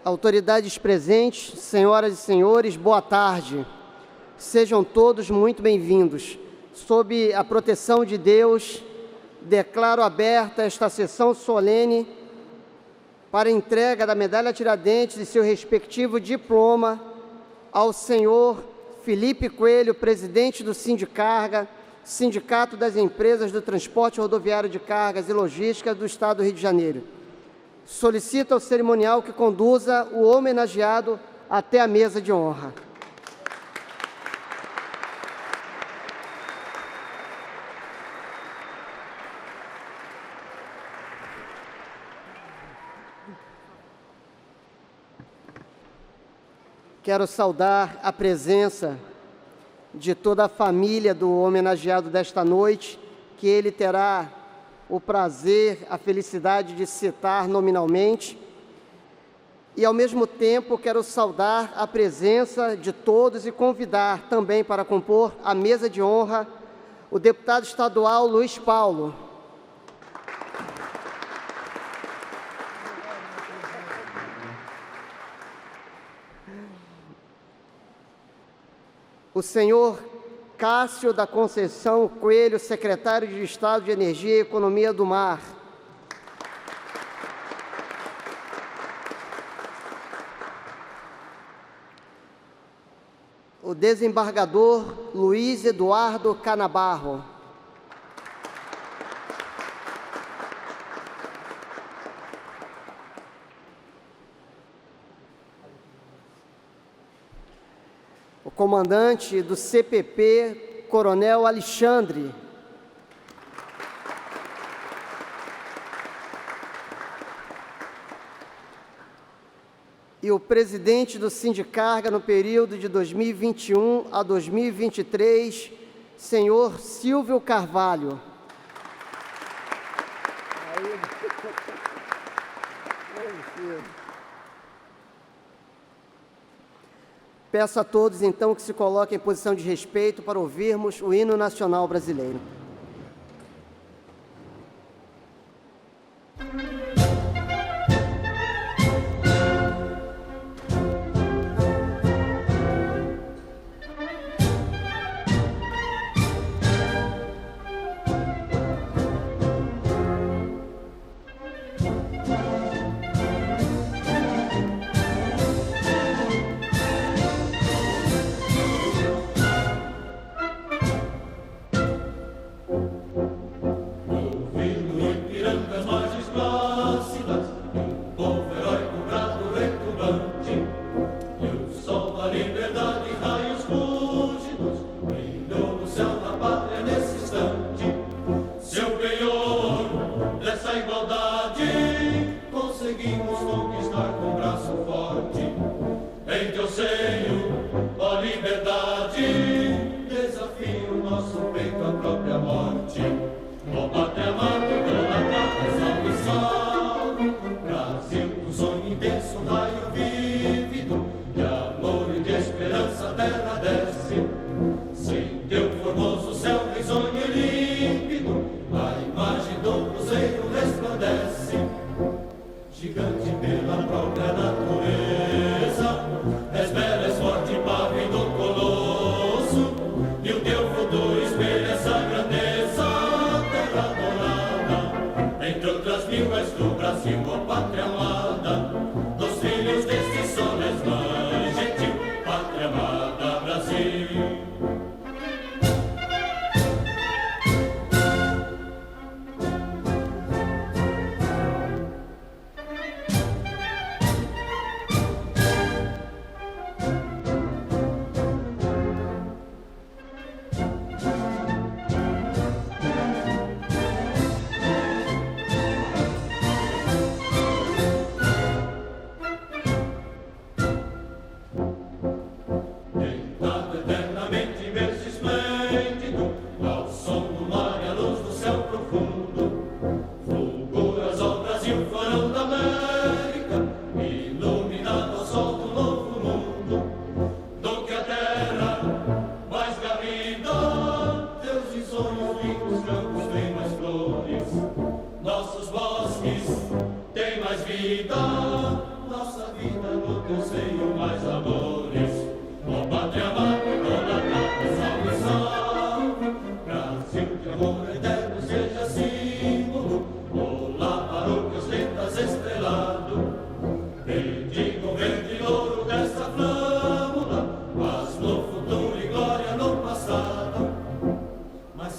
Autoridades presentes, senhoras e senhores, boa tarde. Sejam todos muito bem-vindos. Sob a proteção de Deus, declaro aberta esta sessão solene para entrega da medalha Tiradentes e seu respectivo diploma ao senhor Felipe Coelho, presidente do Sindicarga, Sindicato das Empresas do Transporte Rodoviário de Cargas e Logística do Estado do Rio de Janeiro. Solicito ao cerimonial que conduza o homenageado até a mesa de honra. Quero saudar a presença de toda a família do homenageado desta noite, que ele terá o prazer, a felicidade de citar nominalmente. E, ao mesmo tempo, quero saudar a presença de todos e convidar também para compor a mesa de honra o deputado estadual Luiz Paulo. O senhor Cássio da Conceição Coelho, secretário de Estado de Energia e Economia do Mar. O desembargador Luiz Eduardo Canabarro. O comandante do CPP, Coronel Alexandre. E o presidente do Sindicarga no período de 2021 a 2023, senhor Silvio Carvalho. Peço a todos, então, que se coloquem em posição de respeito para ouvirmos o hino nacional brasileiro. Nossos bosques têm mais vida, nossa vida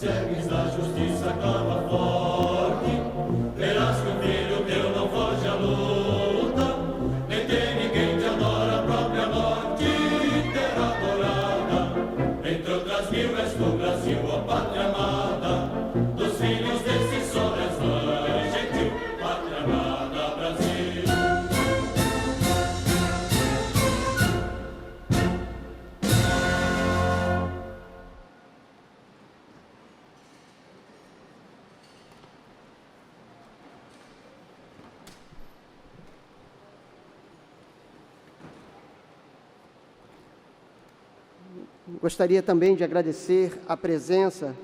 cerques da justiça clama forte, verás que o filho teu não foge à luta, nem tem ninguém te adora, a própria morte terá adorada. Entre outras mil és tu, Brasil, ó pátria amada, dos filhos desse sol és mãe gentil, pátria amada, Brasil. Gostaria também de agradecer a presença.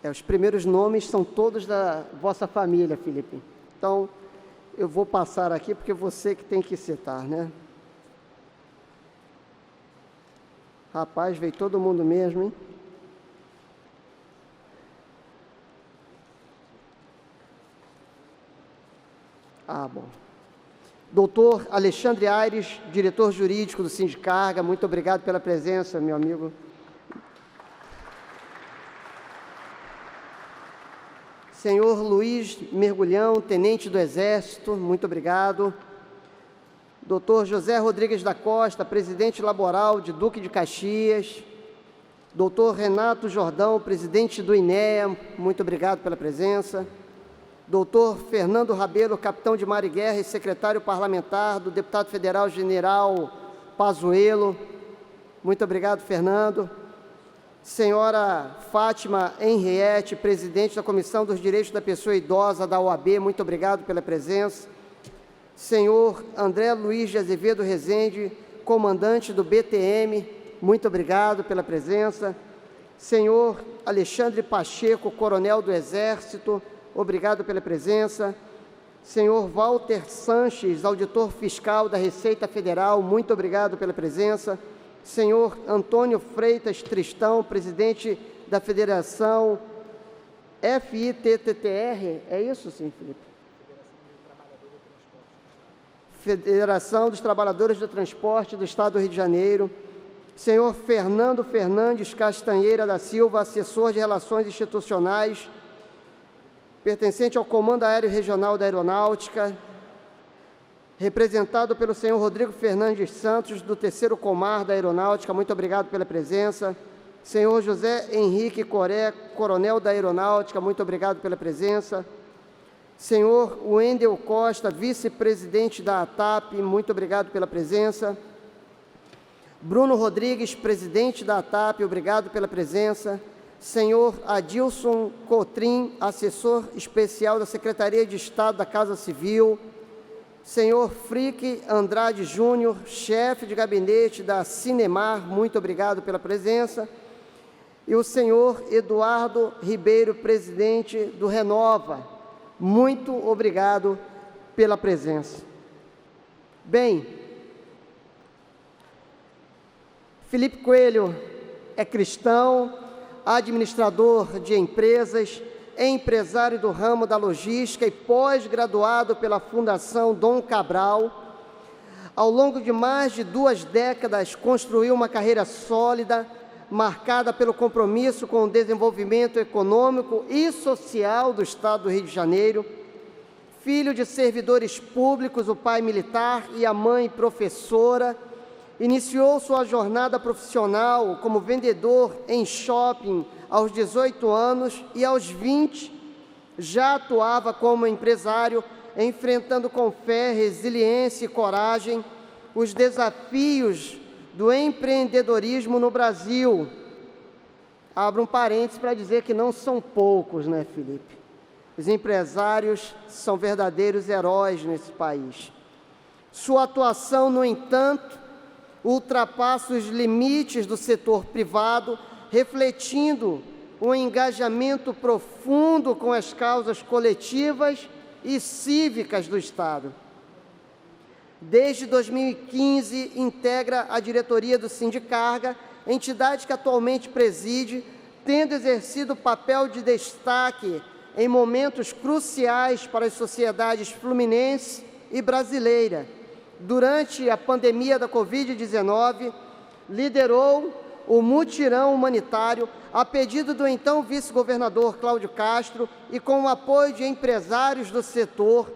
Os primeiros nomes são todos da vossa família, Felipe. Então, eu vou passar aqui porque você que tem que citar, né? Rapaz, veio todo mundo mesmo, hein? Ah, bom. Doutor Alexandre Aires, diretor jurídico do Sindicarga, muito obrigado pela presença, meu amigo. Senhor Luiz Mergulhão, tenente do Exército, muito obrigado. Doutor José Rodrigues da Costa, presidente laboral de Duque de Caxias. Doutor Renato Jordão, presidente do INEA, muito obrigado pela presença. Doutor Fernando Rabelo, capitão de mar e guerra e secretário parlamentar do deputado federal general Pazuello. Muito obrigado, Fernando. Senhora Fátima Henriette, presidente da Comissão dos Direitos da Pessoa Idosa da OAB, muito obrigado pela presença. Senhor André Luiz de Azevedo Rezende, comandante do BTM, muito obrigado pela presença. Senhor Alexandre Pacheco, coronel do Exército, obrigado pela presença. Senhor Walter Sanches, auditor fiscal da Receita Federal, muito obrigado pela presença. Senhor Antônio Freitas Tristão, presidente da Federação FITTR, é isso sim, Felipe? Federação dos Trabalhadores do Transporte do Estado do Rio de Janeiro. Senhor Fernando Fernandes Castanheira da Silva, assessor de Relações Institucionais, pertencente ao Comando Aéreo Regional da Aeronáutica, representado pelo senhor Rodrigo Fernandes Santos, do 3º Comar da Aeronáutica, muito obrigado pela presença. Senhor José Henrique Coré, coronel da Aeronáutica, muito obrigado pela presença. Senhor Wendel Costa, vice-presidente da ATAP, muito obrigado pela presença. Bruno Rodrigues, presidente da ATAP, obrigado pela presença. Senhor Adilson Cotrim, assessor especial da Secretaria de Estado da Casa Civil. Senhor Frique Andrade Júnior, chefe de gabinete da Cinemar, muito obrigado pela presença. E o senhor Eduardo Ribeiro, presidente do Renova, muito obrigado pela presença. Bem, Felipe Coelho é cristão, administrador de empresas, é empresário do ramo da logística e pós-graduado pela Fundação Dom Cabral. Ao longo de mais de 2 décadas, construiu uma carreira sólida, marcada pelo compromisso com o desenvolvimento econômico e social do Estado do Rio de Janeiro. Filho de servidores públicos, o pai militar e a mãe professora, iniciou sua jornada profissional como vendedor em shopping aos 18 anos e aos 20 já atuava como empresário, enfrentando com fé, resiliência e coragem os desafios do empreendedorismo no Brasil. Abro um parênteses para dizer que não são poucos, né, Felipe? Os empresários são verdadeiros heróis nesse país. Sua atuação, no entanto, ultrapassa os limites do setor privado, refletindo um engajamento profundo com as causas coletivas e cívicas do Estado. Desde 2015, integra a diretoria do Sindicarga, entidade que atualmente preside, tendo exercido papel de destaque em momentos cruciais para as sociedades fluminense e brasileira. Durante a pandemia da Covid-19, liderou o mutirão humanitário, a pedido do então vice-governador Cláudio Castro e com o apoio de empresários do setor,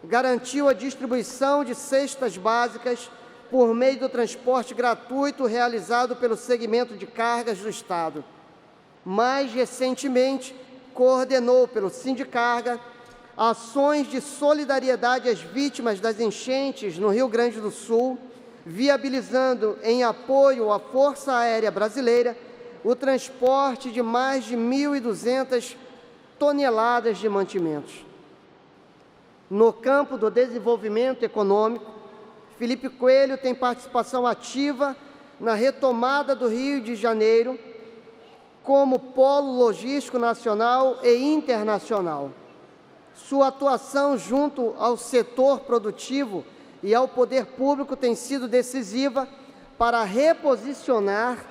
garantiu a distribuição de cestas básicas por meio do transporte gratuito realizado pelo segmento de cargas do Estado. Mais recentemente, coordenou pelo Sindicarga ações de solidariedade às vítimas das enchentes no Rio Grande do Sul, viabilizando, em apoio à Força Aérea Brasileira, o transporte de mais de 1.200 toneladas de mantimentos. No campo do desenvolvimento econômico, Felipe Coelho tem participação ativa na retomada do Rio de Janeiro como polo logístico nacional e internacional. Sua atuação junto ao setor produtivo e ao poder público tem sido decisiva para reposicionar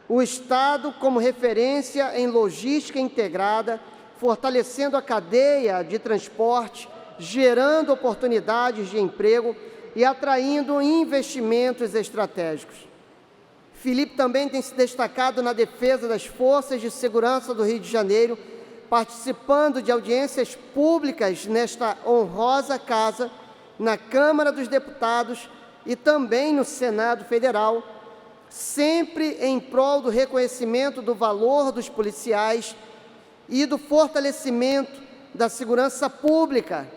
o Estado como referência em logística integrada, fortalecendo a cadeia de transporte, gerando oportunidades de emprego e atraindo investimentos estratégicos. Felipe também tem se destacado na defesa das forças de segurança do Rio de Janeiro, participando de audiências públicas nesta honrosa casa, na Câmara dos Deputados e também no Senado Federal, sempre em prol do reconhecimento do valor dos policiais e do fortalecimento da segurança pública.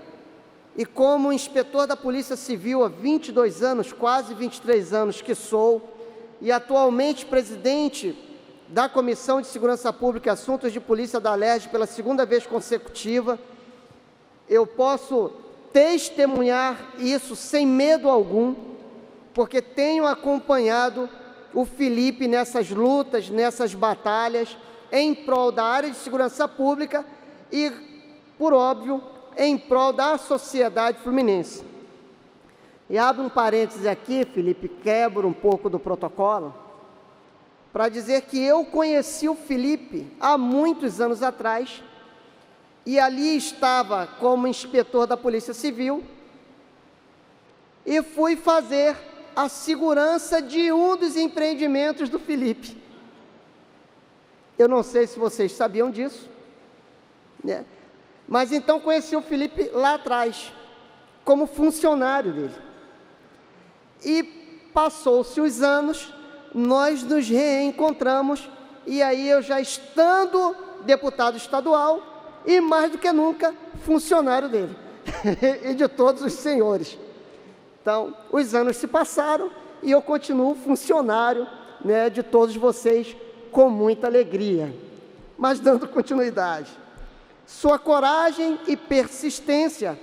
E como inspetor da Polícia Civil há 22 anos, quase 23 anos que sou, e atualmente presidente da Comissão de Segurança Pública e Assuntos de Polícia da Alerj pela segunda vez consecutiva, eu posso testemunhar isso sem medo algum, porque tenho acompanhado o Felipe nessas lutas, nessas batalhas, em prol da área de segurança pública e, por óbvio, em prol da sociedade fluminense. E abro um parêntese aqui, Felipe, quebro um pouco do protocolo, para dizer que eu conheci o Felipe há muitos anos atrás, e ali estava como inspetor da Polícia Civil, e fui fazer a segurança de um dos empreendimentos do Felipe. Eu não sei se vocês sabiam disso, né? Mas então conheci o Felipe lá atrás, como funcionário dele. E passou-se os anos, nós nos reencontramos, e aí eu já estando deputado estadual, e mais do que nunca, funcionário dele, e de todos os senhores. Então, os anos se passaram, e eu continuo funcionário, né, de todos vocês, com muita alegria. Mas dando continuidade. Sua coragem e persistência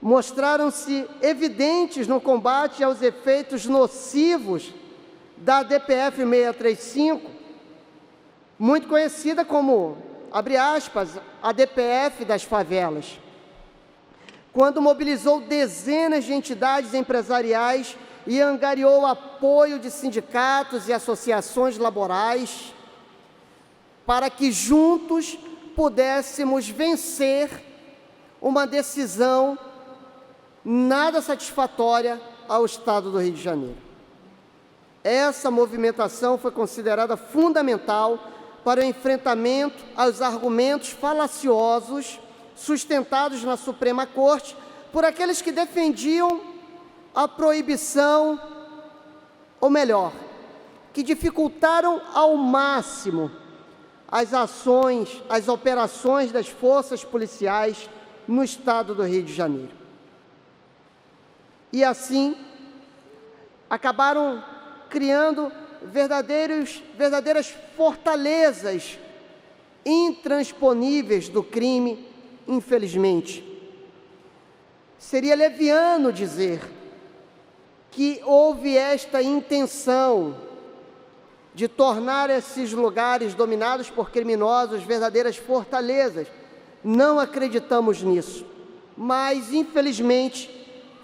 mostraram-se evidentes no combate aos efeitos nocivos da DPF 635, muito conhecida como, abre aspas, a DPF das favelas, quando mobilizou dezenas de entidades empresariais e angariou apoio de sindicatos e associações laborais para que juntos pudéssemos vencer uma decisão nada satisfatória ao Estado do Rio de Janeiro. Essa movimentação foi considerada fundamental para o enfrentamento aos argumentos falaciosos sustentados na Suprema Corte por aqueles que defendiam a proibição, ou melhor, que dificultaram ao máximo as ações, as operações das forças policiais no Estado do Rio de Janeiro. E assim, acabaram criando verdadeiras fortalezas intransponíveis do crime, infelizmente. Seria leviano dizer que houve esta intenção de tornar esses lugares dominados por criminosos verdadeiras fortalezas. Não acreditamos nisso, mas infelizmente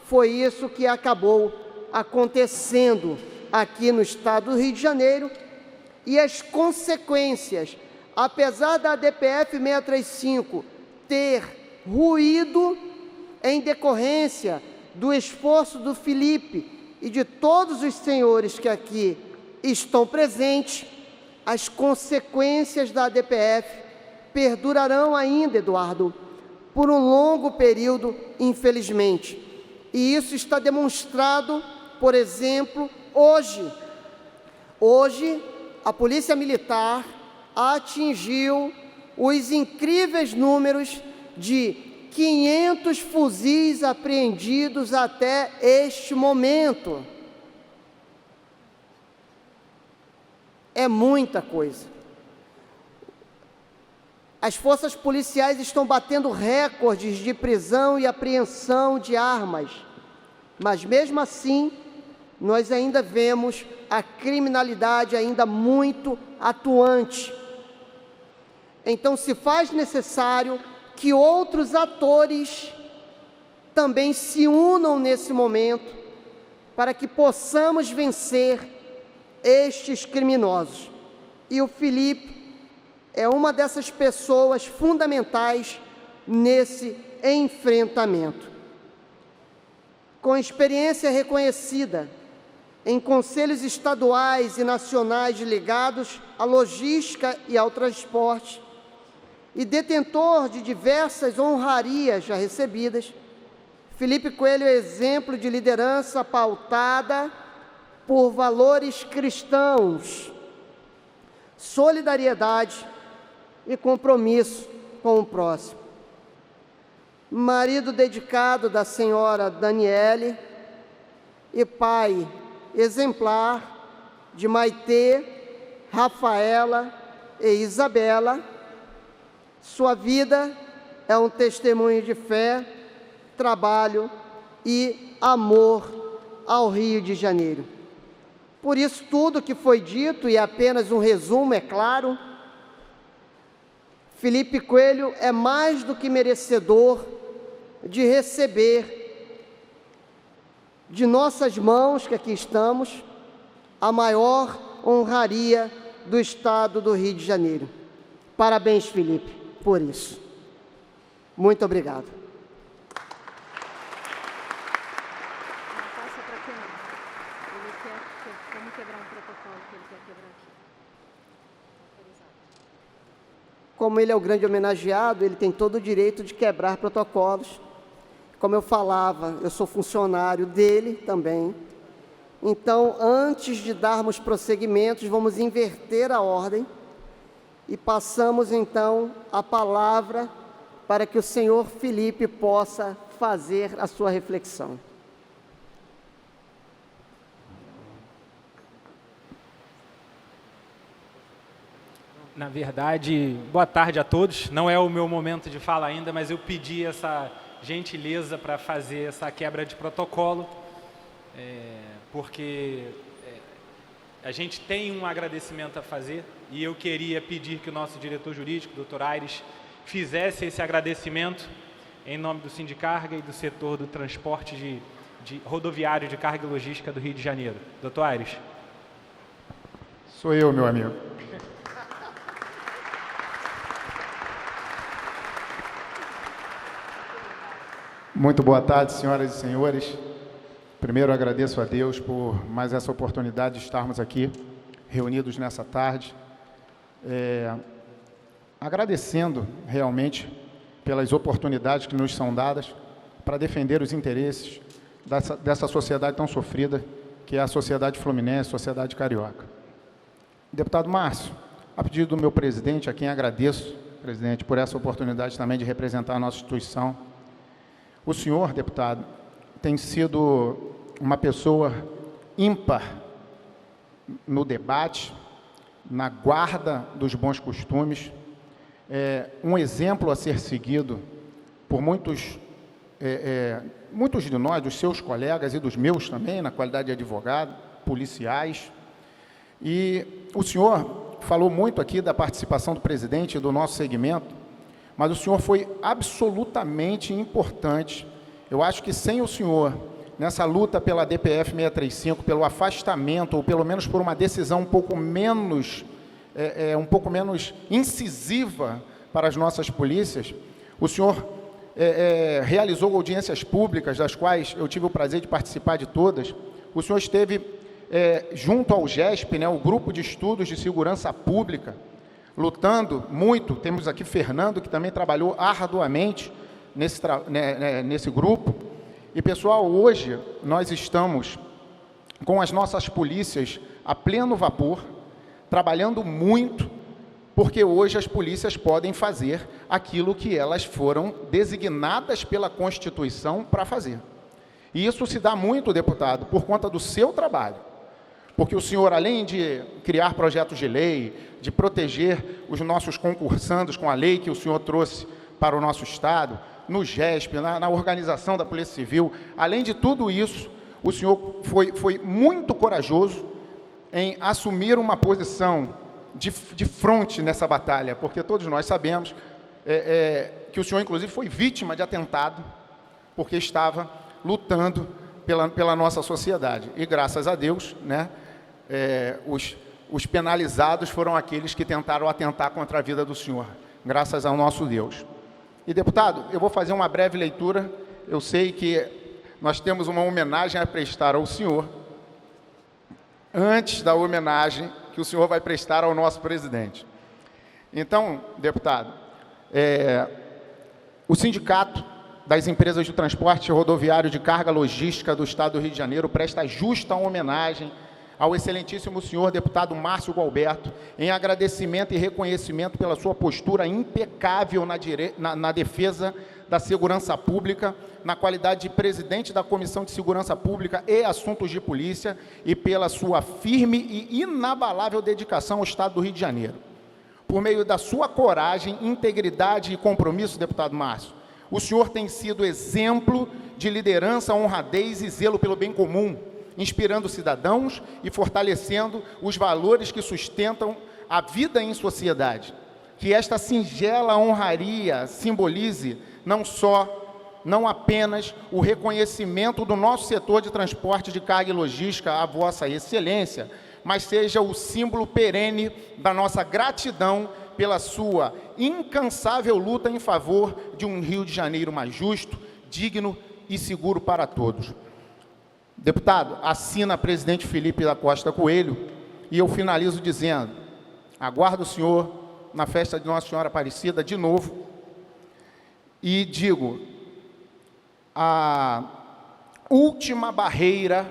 foi isso que acabou acontecendo aqui no Estado do Rio de Janeiro, e as consequências, apesar da DPF 635 ter ruído em decorrência do esforço do Felipe e de todos os senhores que aqui estão presentes, as consequências da DPF perdurarão ainda, Eduardo, por um longo período, infelizmente. E isso está demonstrado, por exemplo, hoje. Hoje, a Polícia Militar atingiu os incríveis números de 500 fuzis apreendidos até este momento. É muita coisa. As forças policiais estão batendo recordes de prisão e apreensão de armas, mas mesmo assim, nós ainda vemos a criminalidade ainda muito atuante. Então, se faz necessário que outros atores também se unam nesse momento, para que possamos vencer estes criminosos. E o Felipe é uma dessas pessoas fundamentais nesse enfrentamento. Com experiência reconhecida em conselhos estaduais e nacionais ligados à logística e ao transporte, e detentor de diversas honrarias já recebidas, Felipe Coelho é exemplo de liderança pautada por valores cristãos, solidariedade e compromisso com o próximo. Marido dedicado da senhora Daniele e pai exemplar de Maitê, Rafaela e Isabela, sua vida é um testemunho de fé, trabalho e amor ao Rio de Janeiro. Por isso, tudo que foi dito, e apenas um resumo, é claro, Felipe Coelho é mais do que merecedor de receber de nossas mãos, que aqui estamos, a maior honraria do Estado do Rio de Janeiro. Parabéns, Felipe, por isso. Muito obrigado. Passa para quem? Ele quer, vamos quebrar um protocolo que ele quer quebrar aqui. Como ele é o grande homenageado, ele tem todo o direito de quebrar protocolos. Como eu falava, eu sou funcionário dele também. Então, antes de darmos prosseguimentos, vamos inverter a ordem e passamos, então, a palavra para que o senhor Felipe possa fazer a sua reflexão. Na verdade, boa tarde a todos. Não é o meu momento de fala ainda, mas eu pedi essa gentileza para fazer essa quebra de protocolo, porque a gente tem um agradecimento a fazer e eu queria pedir que o nosso diretor jurídico, Dr. Aires, fizesse esse agradecimento em nome do Sindicarga e do setor do transporte de rodoviário de carga e logística do Rio de Janeiro. Dr. Aires. Sou eu, meu amigo. Muito boa tarde, senhoras e senhores. Primeiro, agradeço a Deus por mais essa oportunidade de estarmos aqui, reunidos nessa tarde. Agradecendo realmente pelas oportunidades que nos são dadas para defender os interesses dessa sociedade tão sofrida, que é a sociedade fluminense, a sociedade carioca. Deputado Márcio, a pedido do meu presidente, a quem agradeço, presidente, por essa oportunidade também de representar a nossa instituição. O senhor, deputado, tem sido uma pessoa ímpar no debate, na guarda dos bons costumes, um exemplo a ser seguido por muitos de nós, dos seus colegas e dos meus também, na qualidade de advogado, policiais. E o senhor falou muito aqui da participação do presidente e do nosso segmento, mas o senhor foi absolutamente importante. Eu acho que sem o senhor, nessa luta pela DPF 635, pelo afastamento, ou pelo menos por uma decisão um pouco menos incisiva para as nossas polícias, o senhor realizou audiências públicas, das quais eu tive o prazer de participar de todas. O senhor esteve junto ao GESP, né, o Grupo de Estudos de Segurança Pública, lutando muito. Temos aqui Fernando, que também trabalhou arduamente nesse grupo. E, pessoal, hoje nós estamos com as nossas polícias a pleno vapor, trabalhando muito, porque hoje as polícias podem fazer aquilo que elas foram designadas pela Constituição para fazer. E isso se dá muito, deputado, por conta do seu trabalho. Porque o senhor, além de criar projetos de lei, de proteger os nossos concursandos com a lei que o senhor trouxe para o nosso Estado, no GESP, na organização da Polícia Civil, além de tudo isso, o senhor foi muito corajoso em assumir uma posição de frente nessa batalha, porque todos nós sabemos que o senhor, inclusive, foi vítima de atentado, porque estava lutando pela nossa sociedade. E, graças a Deus, né, os penalizados foram aqueles que tentaram atentar contra a vida do senhor, graças ao nosso Deus. E, deputado, eu vou fazer uma breve leitura. Eu sei que nós temos uma homenagem a prestar ao senhor, antes da homenagem que o senhor vai prestar ao nosso presidente. Então, deputado, o Sindicato das Empresas de Transporte Rodoviário de Carga Logística do Estado do Rio de Janeiro presta justa homenagem ao excelentíssimo senhor deputado Márcio Gualberto, em agradecimento e reconhecimento pela sua postura impecável na defesa da segurança pública, na qualidade de presidente da Comissão de Segurança Pública e Assuntos de Polícia, e pela sua firme e inabalável dedicação ao Estado do Rio de Janeiro. Por meio da sua coragem, integridade e compromisso, deputado Márcio, o senhor tem sido exemplo de liderança, honradez e zelo pelo bem comum, inspirando cidadãos e fortalecendo os valores que sustentam a vida em sociedade. Que esta singela honraria simbolize não apenas o reconhecimento do nosso setor de transporte de carga e logística à vossa excelência, mas seja o símbolo perene da nossa gratidão pela sua incansável luta em favor de um Rio de Janeiro mais justo, digno e seguro para todos. Deputado, assina presidente Felipe da Costa Coelho, e eu finalizo dizendo: aguardo o senhor na festa de Nossa Senhora Aparecida de novo, e digo, a última barreira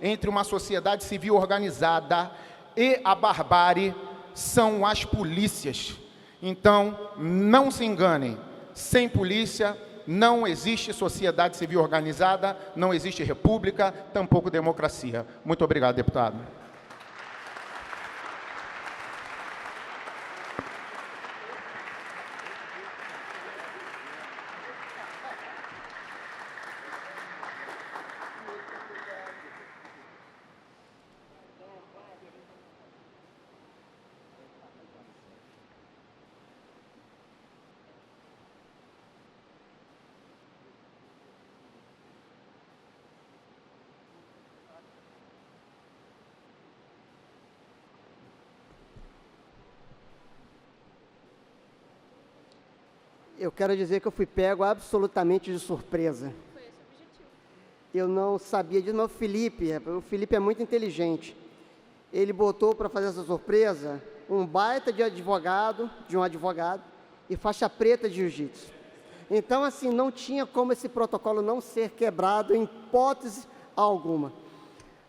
entre uma sociedade civil organizada e a barbárie são as polícias. Então, não se enganem, sem polícia não existe sociedade civil organizada, não existe república, tampouco democracia. Muito obrigado, deputado. Eu quero dizer que eu fui pego absolutamente de surpresa. Foi esse o objetivo. Eu não sabia disso, mas o Felipe é muito inteligente. Ele botou para fazer essa surpresa um baita de um advogado, e faixa preta de jiu-jitsu. Então, assim, não tinha como esse protocolo não ser quebrado em hipótese alguma.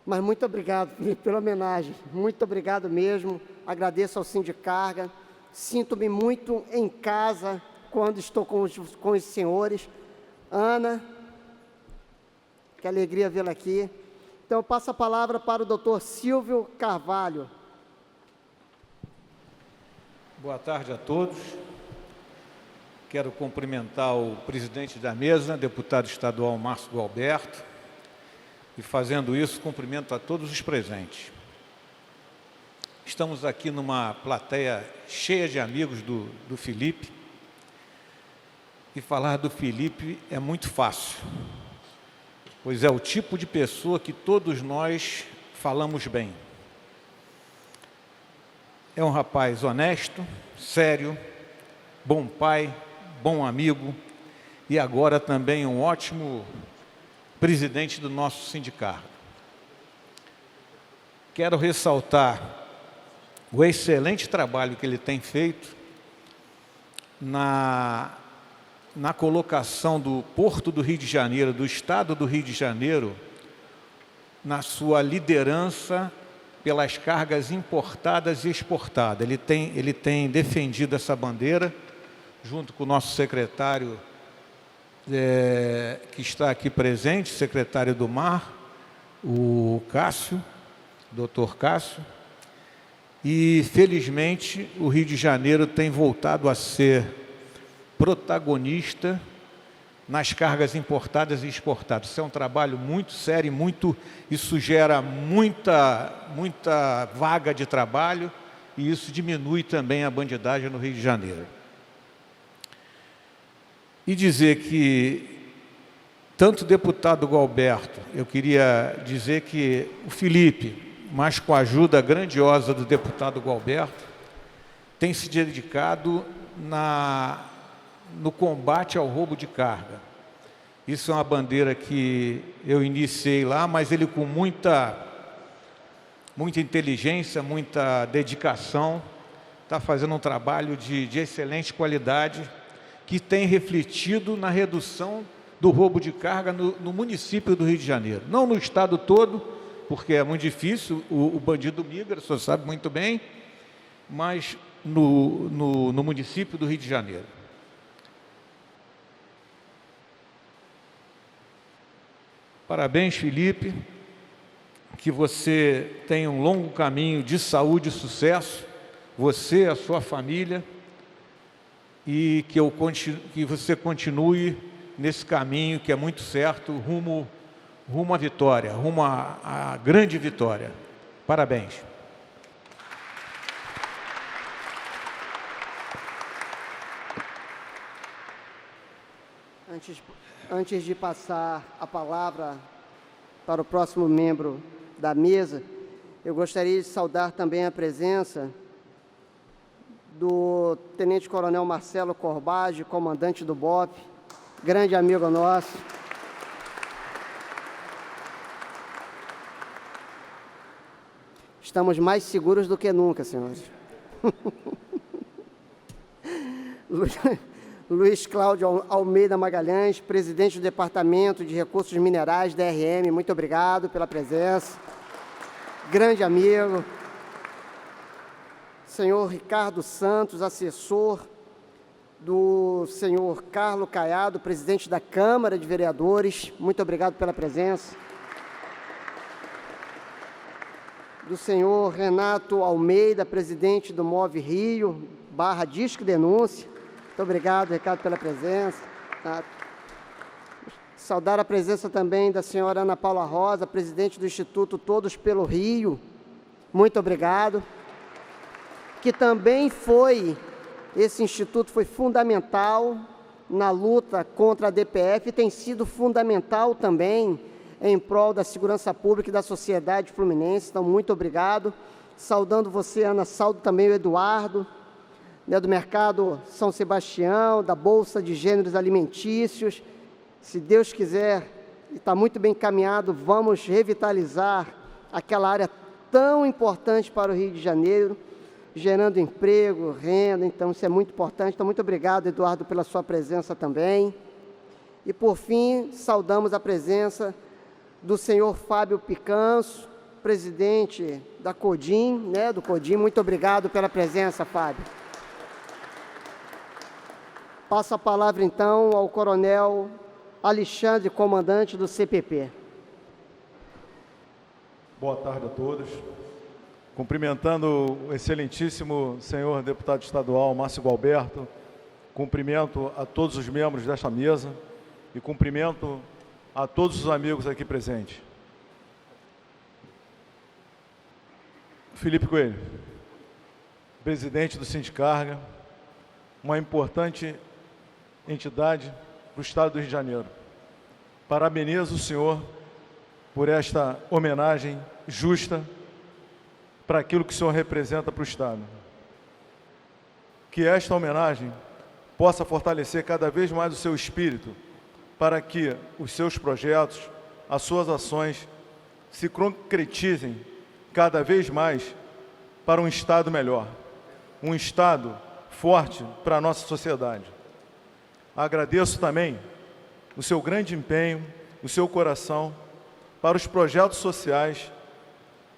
Mas muito obrigado, Felipe, pela homenagem. Muito obrigado mesmo. Agradeço ao Sindicarga. Sinto-me muito em casa quando estou com os senhores. Ana, que alegria vê-la aqui. Então, eu passo a palavra para o doutor Silvio Carvalho. Boa tarde a todos. Quero cumprimentar o presidente da mesa, deputado estadual Márcio Gualberto, e, fazendo isso, cumprimento a todos os presentes. Estamos aqui numa plateia cheia de amigos do Felipe, e falar do Felipe é muito fácil, pois é o tipo de pessoa que todos nós falamos bem. É um rapaz honesto, sério, bom pai, bom amigo, e agora também um ótimo presidente do nosso sindicato. quero ressaltar o excelente trabalho que ele tem feito na colocação do Porto do Rio de Janeiro, do Estado do Rio de Janeiro, na sua liderança pelas cargas importadas e exportadas. Ele tem defendido essa bandeira, junto com o nosso secretário, que está aqui presente, secretário do Mar, o Cássio, doutor Cássio, e felizmente o Rio de Janeiro tem voltado a ser protagonista nas cargas importadas e exportadas. Isso é um trabalho muito sério, isso gera muita vaga de trabalho e isso diminui também a bandidagem no Rio de Janeiro. E dizer que, tanto o deputado Gualberto, eu queria dizer que o Felipe, mas com a ajuda grandiosa do deputado Gualberto, tem se dedicado no combate ao roubo de carga. Isso é uma bandeira que eu iniciei lá, mas ele com muita inteligência, muita dedicação, está fazendo um trabalho de excelente qualidade, que tem refletido na redução do roubo de carga no município do Rio de Janeiro. Não no estado todo, porque é muito difícil, o bandido migra, o senhor sabe muito bem, mas no município do Rio de Janeiro. Parabéns, Felipe, que você tenha um longo caminho de saúde e sucesso, você, a sua família, e que você continue nesse caminho que é muito certo, rumo à vitória, rumo à grande vitória. Parabéns. Antes de passar a palavra para o próximo membro da mesa, eu gostaria de saudar também a presença do Tenente Coronel Marcelo Corbage, comandante do BOP, grande amigo nosso. Estamos mais seguros do que nunca, senhores. Luiz Cláudio Almeida Magalhães, presidente do Departamento de Recursos Minerais, DRM, muito obrigado pela presença. Grande amigo. Senhor Ricardo Santos, assessor do senhor Carlos Caiado, presidente da Câmara de Vereadores, muito obrigado pela presença. Do senhor Renato Almeida, presidente do Move Rio, /Disque Denúncia, muito obrigado, Ricardo, pela presença. Saudar a presença também da senhora Ana Paula Rosa, presidente do Instituto Todos pelo Rio, muito obrigado. Que também esse instituto foi fundamental na luta contra a DPF e tem sido fundamental também em prol da segurança pública e da sociedade fluminense. Então, muito obrigado. Saudando você, Ana, saudo também o Eduardo, do Mercado São Sebastião, da Bolsa de Gêneros Alimentícios. Se Deus quiser, e está muito bem encaminhado, vamos revitalizar aquela área tão importante para o Rio de Janeiro, gerando emprego, renda, então isso é muito importante. Então, muito obrigado, Eduardo, pela sua presença também. E, por fim, saudamos a presença do senhor Fábio Picanso, presidente da CODIM, do CODIM. Muito obrigado pela presença, Fábio. Passo a palavra, então, ao coronel Alexandre, comandante do CPP. Boa tarde a todos. Cumprimentando o excelentíssimo senhor deputado estadual Márcio Gualberto, cumprimento a todos os membros desta mesa e cumprimento a todos os amigos aqui presentes. Felipe Coelho, presidente do Sindicarga, uma importante entidade para o Estado do Rio de Janeiro. Parabenizo o senhor por esta homenagem justa para aquilo que o senhor representa para o Estado. Que esta homenagem possa fortalecer cada vez mais o seu espírito para que os seus projetos, as suas ações se concretizem cada vez mais para um Estado melhor, um Estado forte para a nossa sociedade. Agradeço também o seu grande empenho, o seu coração para os projetos sociais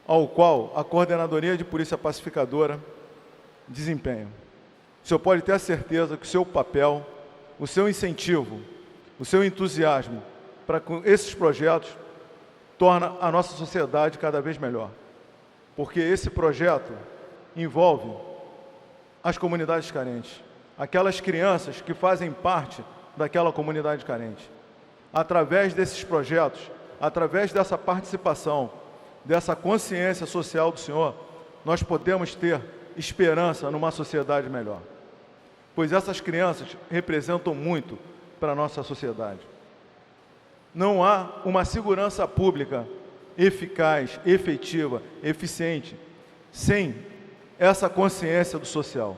ao qual a Coordenadoria de Polícia Pacificadora desempenha. O senhor pode ter a certeza que o seu papel, o seu incentivo, o seu entusiasmo para com esses projetos torna a nossa sociedade cada vez melhor. Porque esse projeto envolve as comunidades carentes, aquelas crianças que fazem parte daquela comunidade carente. Através desses projetos, através dessa participação, dessa consciência social do senhor, nós podemos ter esperança numa sociedade melhor. Pois essas crianças representam muito para a nossa sociedade. Não há uma segurança pública eficaz, efetiva, eficiente, sem essa consciência do social,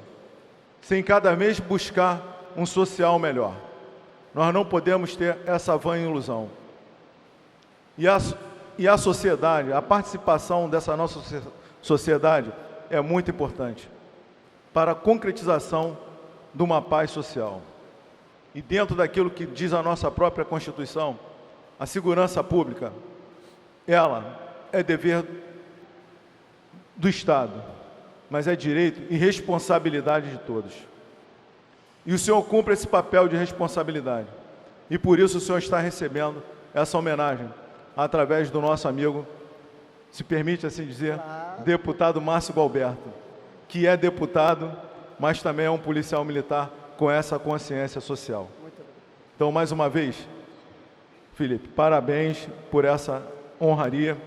sem cada vez buscar um social melhor. Nós não podemos ter essa vã ilusão. E a sociedade, a participação dessa nossa sociedade é muito importante para a concretização de uma paz social. E dentro daquilo que diz a nossa própria Constituição, a segurança pública, ela é dever do Estado, mas é direito e responsabilidade de todos. E o senhor cumpre esse papel de responsabilidade. E por isso o senhor está recebendo essa homenagem através do nosso amigo, se permite assim dizer, deputado Márcio Gualberto, que é deputado, mas também é um policial militar com essa consciência social. Então, mais uma vez, Felipe, parabéns por essa honraria,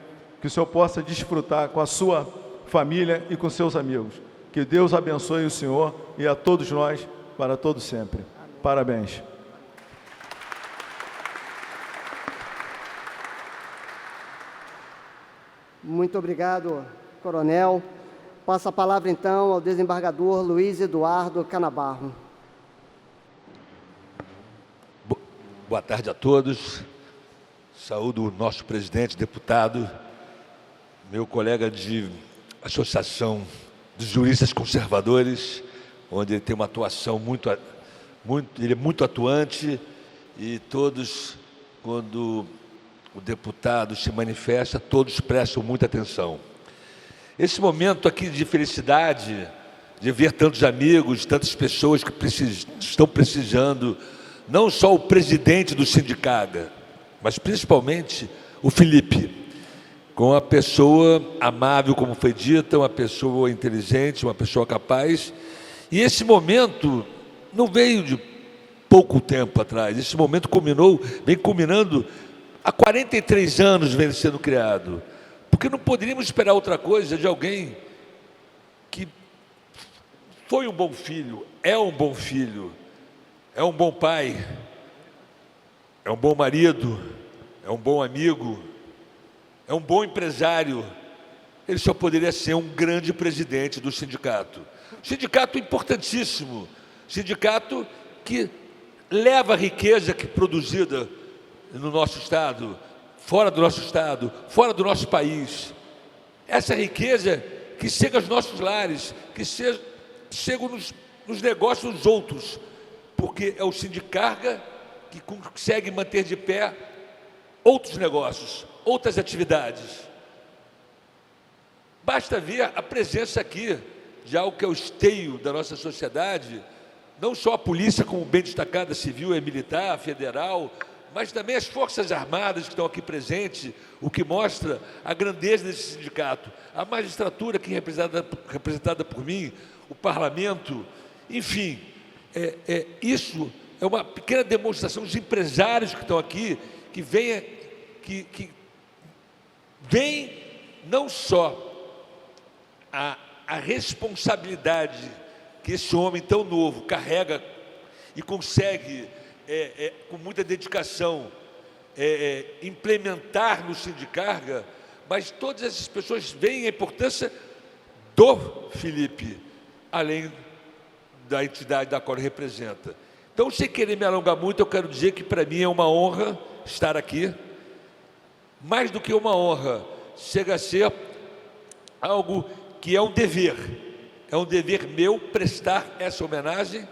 que o senhor possa desfrutar com a sua família e com seus amigos. Que Deus abençoe o senhor e a todos nós, para todo sempre. Parabéns. Muito obrigado, coronel. Passo a palavra, então, ao desembargador Luiz Eduardo Canabarro. Boa tarde a todos. Saúdo o nosso presidente, deputado, meu colega de Associação dos Juristas Conservadores, onde ele tem uma atuação ele é muito atuante, e todos, quando o deputado se manifesta, todos prestam muita atenção. Esse momento aqui de felicidade, de ver tantos amigos, tantas pessoas que estão precisando, não só o presidente do Sindicaga, mas principalmente o Felipe, com uma pessoa amável, como foi dita, uma pessoa inteligente, uma pessoa capaz. E esse momento não veio de pouco tempo atrás, esse momento vem culminando há 43 anos, vem sendo criado. Porque não poderíamos esperar outra coisa de alguém que foi um bom filho, é um bom filho, é um bom pai, é um bom marido, é um bom amigo, é um bom empresário. Ele só poderia ser um grande presidente do sindicato. Sindicato importantíssimo, sindicato que leva a riqueza que é produzida no nosso Estado, fora do nosso Estado, fora do nosso país. Essa riqueza que chega aos nossos lares, que chega nos negócios dos outros, porque é o Sindicarga que consegue manter de pé outros negócios, outras atividades. Basta ver a presença aqui de algo que é o esteio da nossa sociedade, não só a polícia, como bem destacada, civil e militar, federal, mas também as Forças Armadas que estão aqui presentes, o que mostra a grandeza desse sindicato, a magistratura que é representada por mim, o parlamento, enfim, isso é uma pequena demonstração dos empresários que estão aqui, que vem não só a responsabilidade que esse homem tão novo carrega e consegue, com muita dedicação, implementar no Sindicarga, mas todas essas pessoas veem a importância do Felipe, além da entidade da qual ele representa. Então, sem querer me alongar muito, eu quero dizer que para mim é uma honra estar aqui. Mais do que uma honra, chega a ser algo que é um dever meu prestar essa homenagem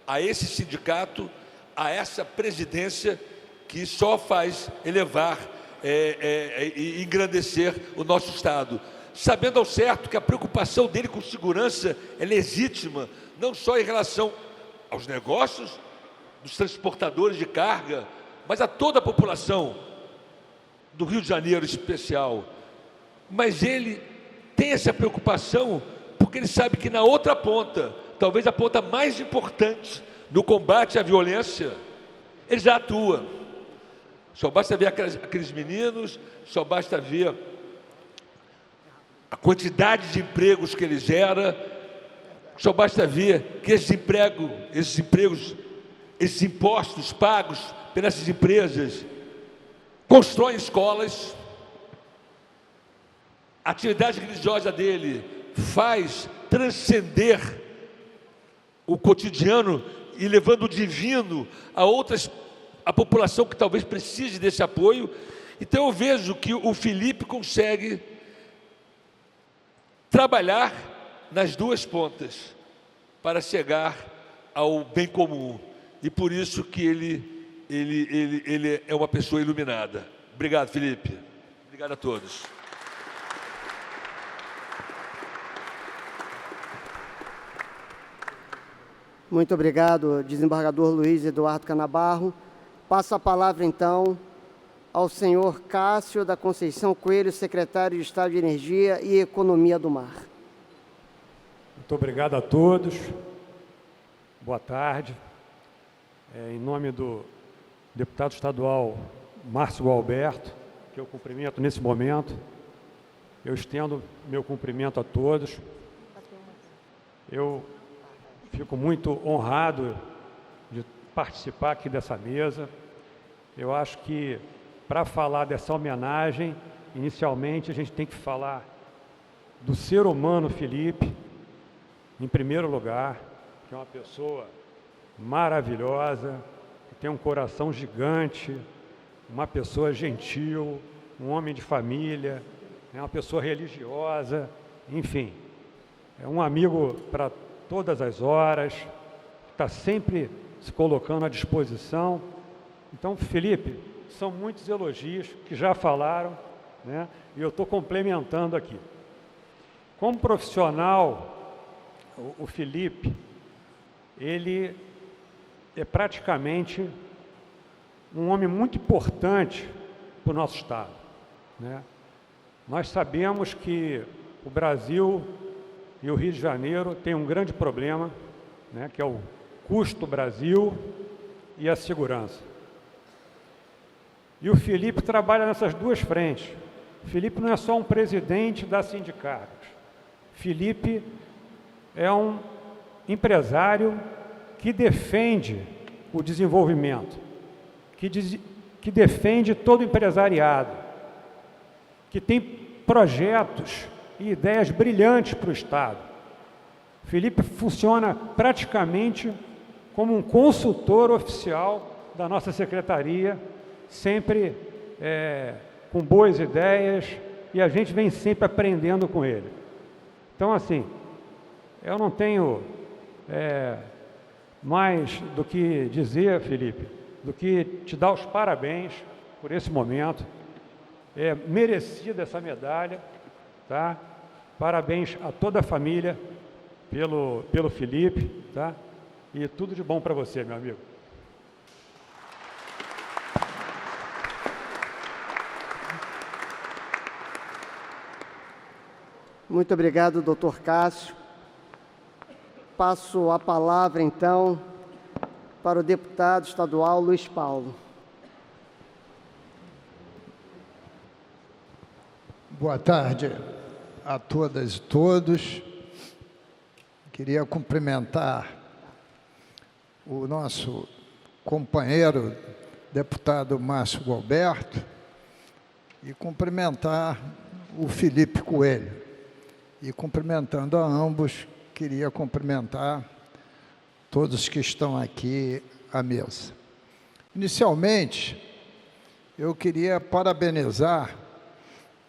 a esse sindicato, a essa presidência que só faz elevar e engrandecer o nosso Estado, sabendo ao certo que a preocupação dele com segurança é legítima, não só em relação aos negócios dos transportadores de carga, mas a toda a população do Rio de Janeiro em especial. Mas ele tem essa preocupação porque ele sabe que na outra ponta, talvez a ponta mais importante no combate à violência, ele já atua. Só basta ver aqueles meninos, só basta ver a quantidade de empregos que ele gera, só basta ver que esses impostos pagos pelas empresas constroem escolas, a atividade religiosa dele faz transcender o cotidiano e levando o divino a população que talvez precise desse apoio. Então eu vejo que o Felipe consegue trabalhar nas duas pontas para chegar ao bem comum, e por isso que ele é uma pessoa iluminada. Obrigado, Felipe. Obrigado a todos. Muito obrigado, desembargador Luiz Eduardo Canabarro. Passo a palavra, então, ao senhor Cássio da Conceição Coelho, secretário de Estado de Energia e Economia do Mar. Muito obrigado a todos. Boa tarde. Em nome do deputado estadual Márcio Gualberto, que eu cumprimento nesse momento, eu estendo meu cumprimento a todos. Eu fico muito honrado de participar aqui dessa mesa. Eu acho que, para falar dessa homenagem, inicialmente a gente tem que falar do ser humano Felipe, em primeiro lugar, que é uma pessoa maravilhosa, que tem um coração gigante, uma pessoa gentil, um homem de família, é uma pessoa religiosa, enfim, é um amigo para todas as horas, está sempre se colocando à disposição. Então, Felipe, são muitos elogios que já falaram, né? E eu estou complementando aqui. Como profissional, o Felipe, ele é praticamente um homem muito importante para o nosso Estado, né? Nós sabemos que o Brasil e o Rio de Janeiro têm um grande problema, né, que é o custo Brasil e a segurança. E o Felipe trabalha nessas duas frentes. O Felipe não é só um presidente da Sindicargos. Felipe é um empresário que defende o desenvolvimento, que defende todo o empresariado, que tem projetos e ideias brilhantes para o Estado. Felipe funciona praticamente como um consultor oficial da nossa secretaria, sempre com boas ideias, e a gente vem sempre aprendendo com ele. Então, assim, eu não tenho mais do que dizer, Felipe, do que te dar os parabéns por esse momento. É merecida essa medalha, tá? Parabéns a toda a família pelo Felipe, tá? E tudo de bom para você, meu amigo. Muito obrigado, doutor Cássio. Passo a palavra, então, para o deputado estadual Luiz Paulo. Boa tarde a todas e todos. Queria cumprimentar o nosso companheiro, deputado Márcio Gualberto, e cumprimentar o Felipe Coelho. E cumprimentando a ambos, queria cumprimentar todos que estão aqui à mesa. Inicialmente, eu queria parabenizar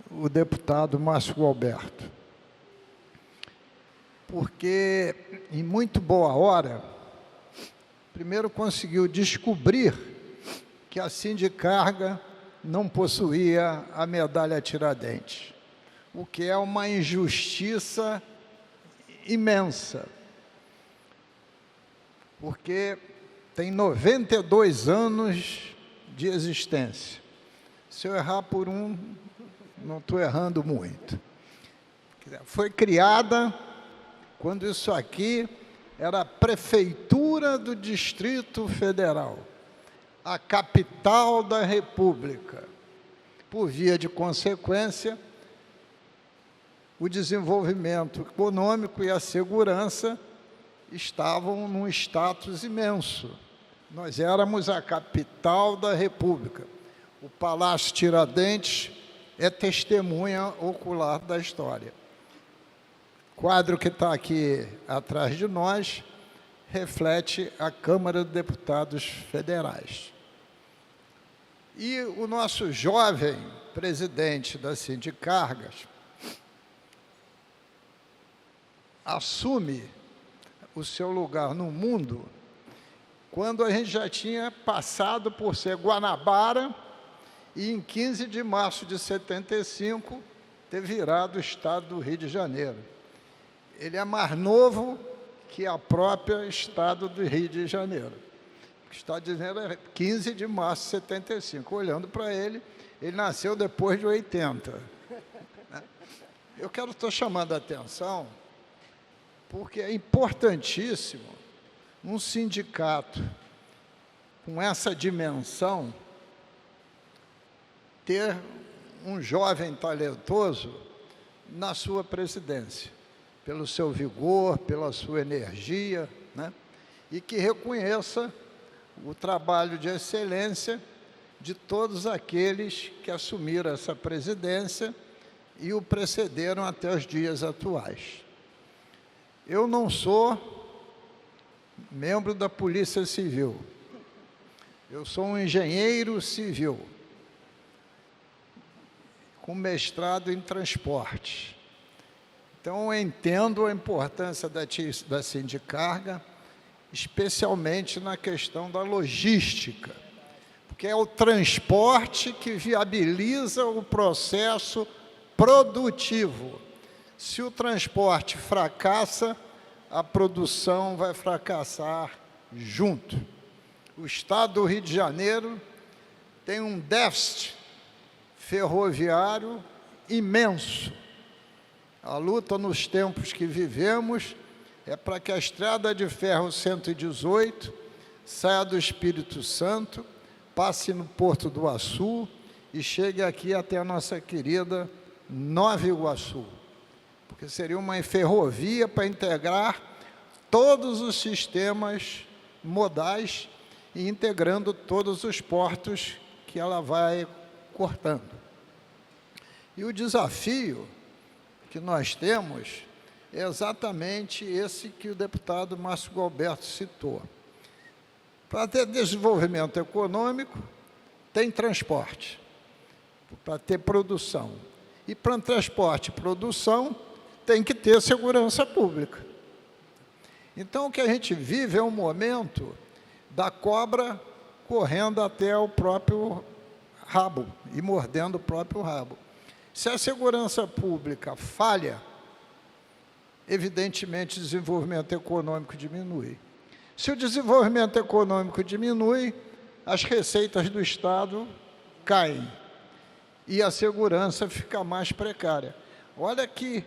o deputado Márcio Gualberto. porque, em muito boa hora, primeiro conseguiu descobrir que a Sindicarga não possuía a medalha Tiradentes, o que é uma injustiça imensa, porque tem 92 anos de existência. Se eu errar por um, não estou errando muito. Foi criada quando isso aqui era a Prefeitura do Distrito Federal, a capital da República. Por via de consequência, o desenvolvimento econômico e a segurança estavam num status imenso. Nós éramos a capital da República. O Palácio Tiradentes é testemunha ocular da história. O quadro que está aqui atrás de nós reflete a Câmara de Deputados Federais. E o nosso jovem presidente da Sindicargas assume o seu lugar no mundo quando a gente já tinha passado por ser Guanabara e, em 15 de março de 75, ter virado o estado do Rio de Janeiro. Ele é mais novo que a própria estado do Rio de Janeiro. O que está dizendo é 15 de março de 75. Olhando para ele, ele nasceu depois de 80. Eu estou chamando a atenção porque é importantíssimo um sindicato com essa dimensão ter um jovem talentoso na sua presidência, pelo seu vigor, pela sua energia, né? E que reconheça o trabalho de excelência de todos aqueles que assumiram essa presidência e o precederam até os dias atuais. Eu não sou membro da Polícia Civil, eu sou um engenheiro civil, com mestrado em transporte. Então, eu entendo a importância da Sindicarga, especialmente na questão da logística, porque é o transporte que viabiliza o processo produtivo. Se o transporte fracassa, a produção vai fracassar junto. O estado do Rio de Janeiro tem um déficit ferroviário imenso. A luta nos tempos que vivemos é para que a estrada de ferro 118 saia do Espírito Santo, passe no Porto do Açu e chegue aqui até a nossa querida Nova Iguaçu, porque seria uma ferrovia para integrar todos os sistemas modais e integrando todos os portos que ela vai cortando. E o desafio que nós temos é exatamente esse que o deputado Márcio Gualberto citou. Para ter desenvolvimento econômico, tem transporte, para ter produção. E para transporte e produção, tem que ter segurança pública. Então, o que a gente vive é um momento da cobra correndo até o próprio rabo e mordendo o próprio rabo. Se a segurança pública falha, evidentemente o desenvolvimento econômico diminui. Se o desenvolvimento econômico diminui, as receitas do Estado caem e a segurança fica mais precária. Olha que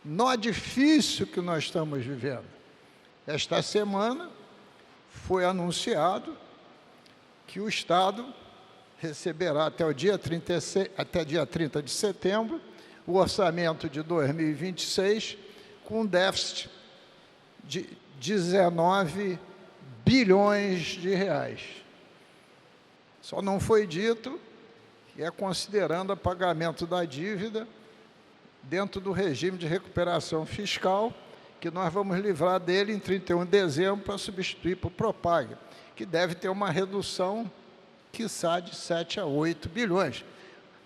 nó difícil que nós estamos vivendo. Esta semana foi anunciado que o Estado receberá até o dia 30 de setembro o orçamento de 2026 com um déficit de 19 bilhões de reais. Só não foi dito que é considerando o pagamento da dívida dentro do regime de recuperação fiscal, que nós vamos livrar dele em 31 de dezembro para substituir para o Propag, que deve ter uma redução, quiçá, de 7 a 8 bilhões.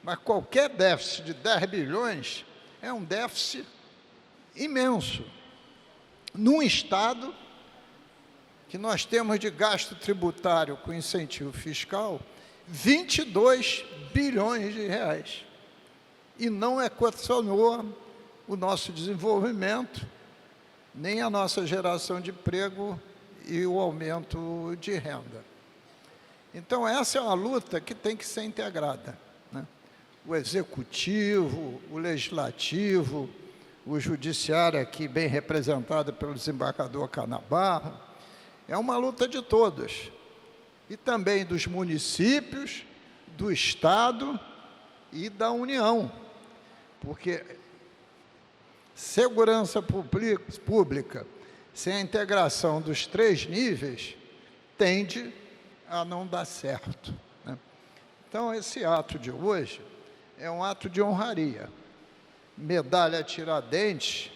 Mas qualquer déficit de 10 bilhões é um déficit imenso. num Estado que nós temos de gasto tributário com incentivo fiscal 22 bilhões de reais. E não equacionou o nosso desenvolvimento, nem a nossa geração de emprego e o aumento de renda. Então, essa é uma luta que tem que ser integrada, né? O executivo, o legislativo, o judiciário aqui bem representado pelo desembargador Canabarro, é uma luta de todos, e também dos municípios, do Estado e da União, porque segurança pública, sem a integração dos 3 níveis, tende a não dar certo, né? Então, esse ato de hoje é um ato de honraria. Medalha Tiradentes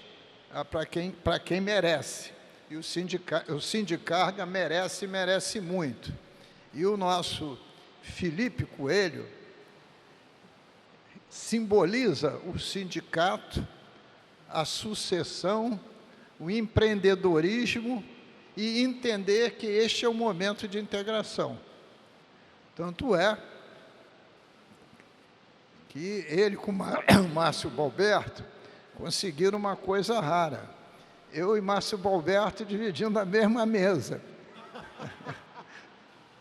para quem merece. E o Sindicarga merece muito. E o nosso Felipe Coelho simboliza o sindicato, a sucessão, o empreendedorismo e entender que este é o momento de integração. Tanto é que ele com o Márcio Balberto conseguiram uma coisa rara. Eu e Márcio Balberto dividindo a mesma mesa.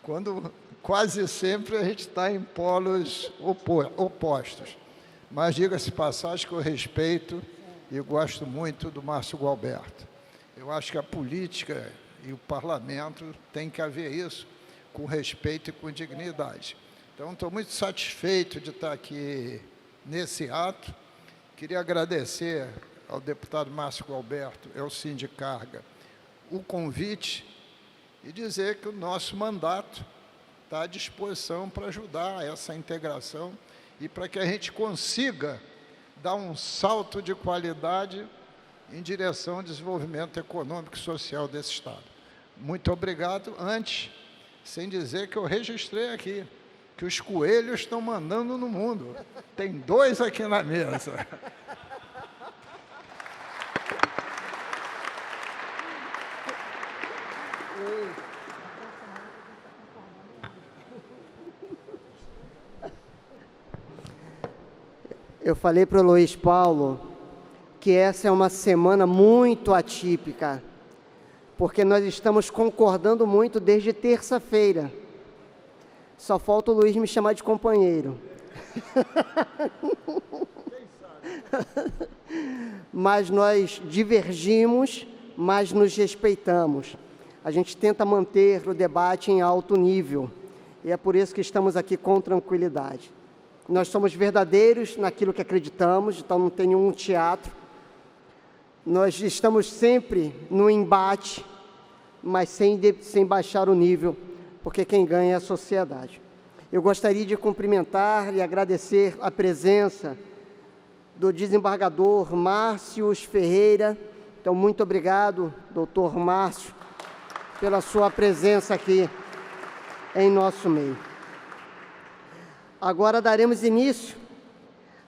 Quando quase sempre a gente está em polos opostos. Mas diga-se de passagem que eu respeito e gosto muito do Márcio Gualberto. Eu acho que a política e o parlamento tem que haver isso com respeito e com dignidade. Então, estou muito satisfeito de estar aqui nesse ato. Queria agradecer ao deputado Márcio Gualberto, ao Sindicarga, o convite e dizer que o nosso mandato está à disposição para ajudar essa integração e para que a gente consiga dar um salto de qualidade em direção ao desenvolvimento econômico e social desse Estado. Muito obrigado. Antes, sem dizer que eu registrei aqui, que os coelhos estão mandando no mundo. Tem 2 aqui na mesa. Eu falei para o Luiz Paulo que essa é uma semana muito atípica, porque nós estamos concordando muito desde terça-feira. Só falta o Luiz me chamar de companheiro. Mas nós divergimos, mas nos respeitamos. A gente tenta manter o debate em alto nível, e é por isso que estamos aqui com tranquilidade. Nós somos verdadeiros naquilo que acreditamos, então não tem nenhum teatro. Nós estamos sempre no embate, mas sem baixar o nível, porque quem ganha é a sociedade. Eu gostaria de cumprimentar e agradecer a presença do desembargador Márcio Ferreira. Então, muito obrigado, doutor Márcio, pela sua presença aqui em nosso meio. Agora daremos início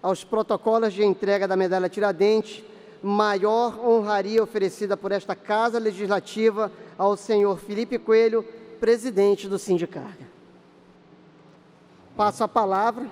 aos protocolos de entrega da Medalha Tiradentes, maior honraria oferecida por esta Casa Legislativa ao senhor Felipe Coelho, presidente do Sindicarga. Passo a palavra.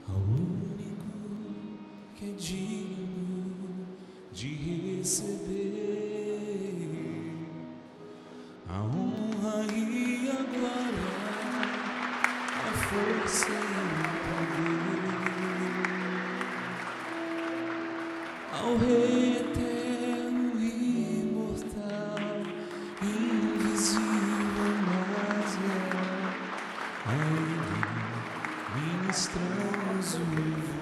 Ao único que é digno de receber a honra e a glória, a força e o poder, ao Rei eterno e imortal, invisível, mas real, a Ele ministramos o louvor.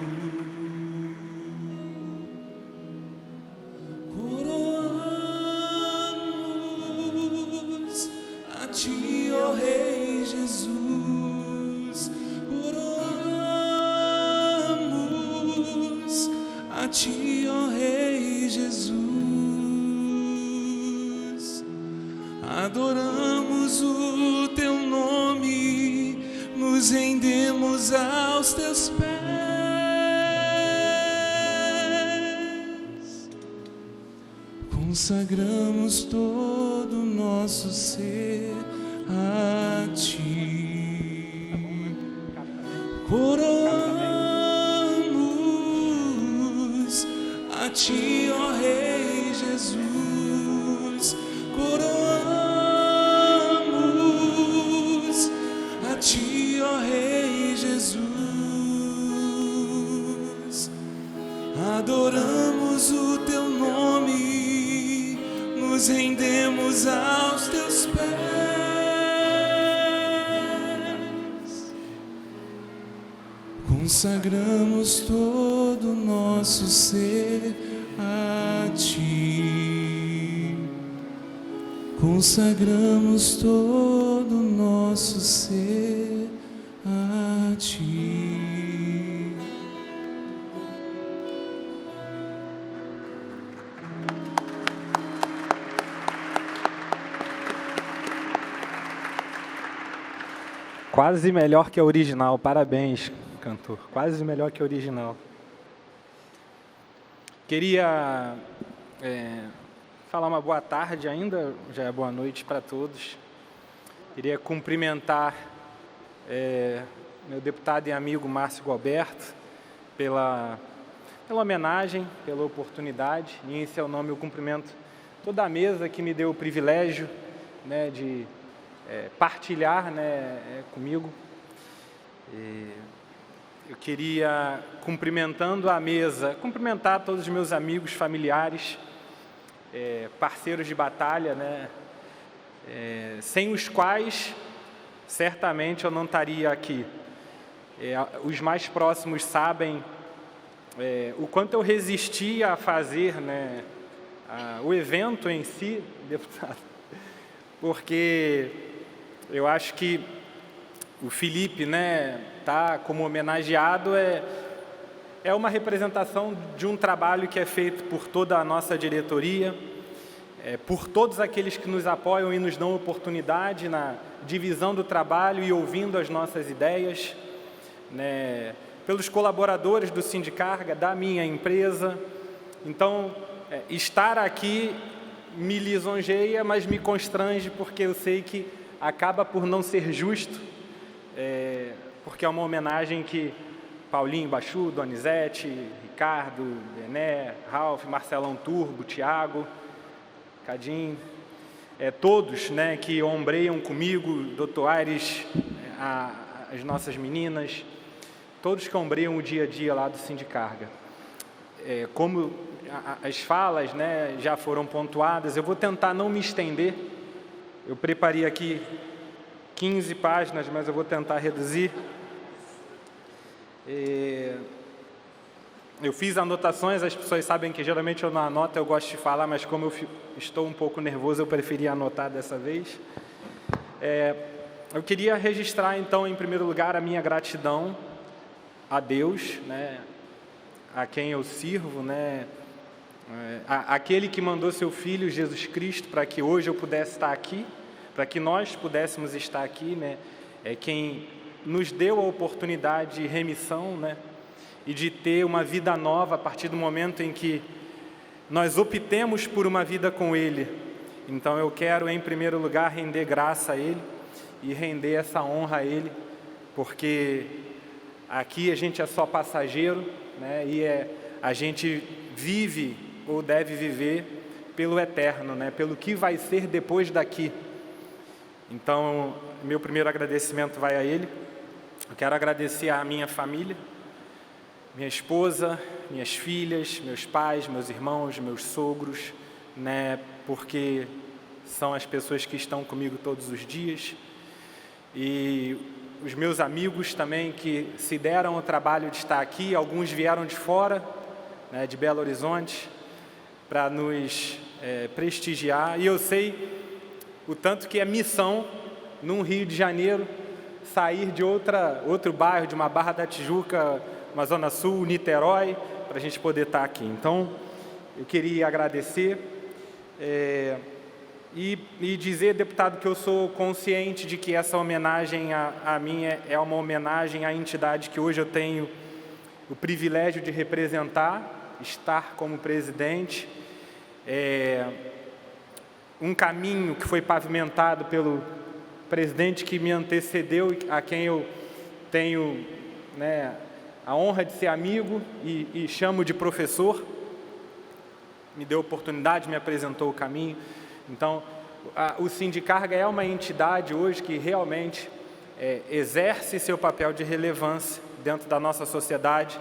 Coroamos a Ti, ó Rei Jesus, coroamos consagramos todo o nosso ser a Ti. Coroamos a Ti, ó Rei Jesus. Coroamos a Ti, ó Rei Jesus. Adoramos o Teu nome, nos rendemos aos Teus pés. Consagramos todo o nosso ser a Ti. Consagramos todo o nosso ser a Ti. Quase melhor que a original, parabéns, cantor. Quase melhor que a original. Queria falar uma boa tarde ainda, já é boa noite para todos. Queria cumprimentar meu deputado e amigo Márcio Gualberto pela homenagem, pela oportunidade. E em seu nome eu cumprimento toda a mesa que me deu o privilégio, né, de partilhar, né, comigo. Eu queria, cumprimentando a mesa, cumprimentar todos os meus amigos, familiares, parceiros de batalha, né, sem os quais certamente eu não estaria aqui. Os mais próximos sabem o quanto eu resisti a fazer, né, o evento em si, deputado, porque eu acho que o Felipe, né, tá como homenageado, é uma representação de um trabalho que é feito por toda a nossa diretoria, por todos aqueles que nos apoiam e nos dão oportunidade na divisão do trabalho e ouvindo as nossas ideias, né, pelos colaboradores do Sindicarga, da minha empresa. Então, estar aqui me lisonjeia, mas me constrange, porque eu sei que acaba por não ser justo, porque é uma homenagem que Paulinho Bachu, Donizete, Ricardo, Bené, Ralf, Marcelão Turbo, Tiago, Cadim, todos, né, que ombreiam comigo, Dr. Aires, as nossas meninas, todos que ombreiam o dia a dia lá do Sindicarga. Como as falas, né, já foram pontuadas, eu vou tentar não me estender. Eu preparei aqui 15 páginas, mas eu vou tentar reduzir. Eu fiz anotações, as pessoas sabem que geralmente eu não anoto, eu gosto de falar, mas como eu estou um pouco nervoso, eu preferi anotar dessa vez. Eu queria registrar, então, em primeiro lugar, a minha gratidão a Deus, né, a quem eu sirvo, né, aquele que mandou seu Filho, Jesus Cristo, para que hoje eu pudesse estar aqui, para que nós pudéssemos estar aqui, né, quem nos deu a oportunidade de remissão, né, e de ter uma vida nova a partir do momento em que nós optemos por uma vida com Ele. Então eu quero, em primeiro lugar, render graça a Ele e render essa honra a Ele, porque aqui a gente é só passageiro, né, e a gente vive ou deve viver pelo eterno, né, pelo que vai ser depois daqui. Então, meu primeiro agradecimento vai a Ele. Eu quero agradecer à minha família, minha esposa, minhas filhas, meus pais, meus irmãos, meus sogros, né, porque são as pessoas que estão comigo todos os dias. E os meus amigos também que se deram o trabalho de estar aqui, alguns vieram de fora, né, de Belo Horizonte, para nos prestigiar. E eu sei o tanto que é missão, num Rio de Janeiro, sair de outro bairro, de uma Barra da Tijuca, uma Zona Sul, Niterói, para a gente poder estar aqui. Então, eu queria agradecer e dizer, deputado, que eu sou consciente de que essa homenagem a mim é uma homenagem à entidade que hoje eu tenho o privilégio de representar, estar como presidente. um caminho que foi pavimentado pelo presidente que me antecedeu, a quem eu tenho, né, a honra de ser amigo e chamo de professor, me deu oportunidade, me apresentou o caminho. Então, o Sindicarga é uma entidade hoje que realmente exerce seu papel de relevância dentro da nossa sociedade,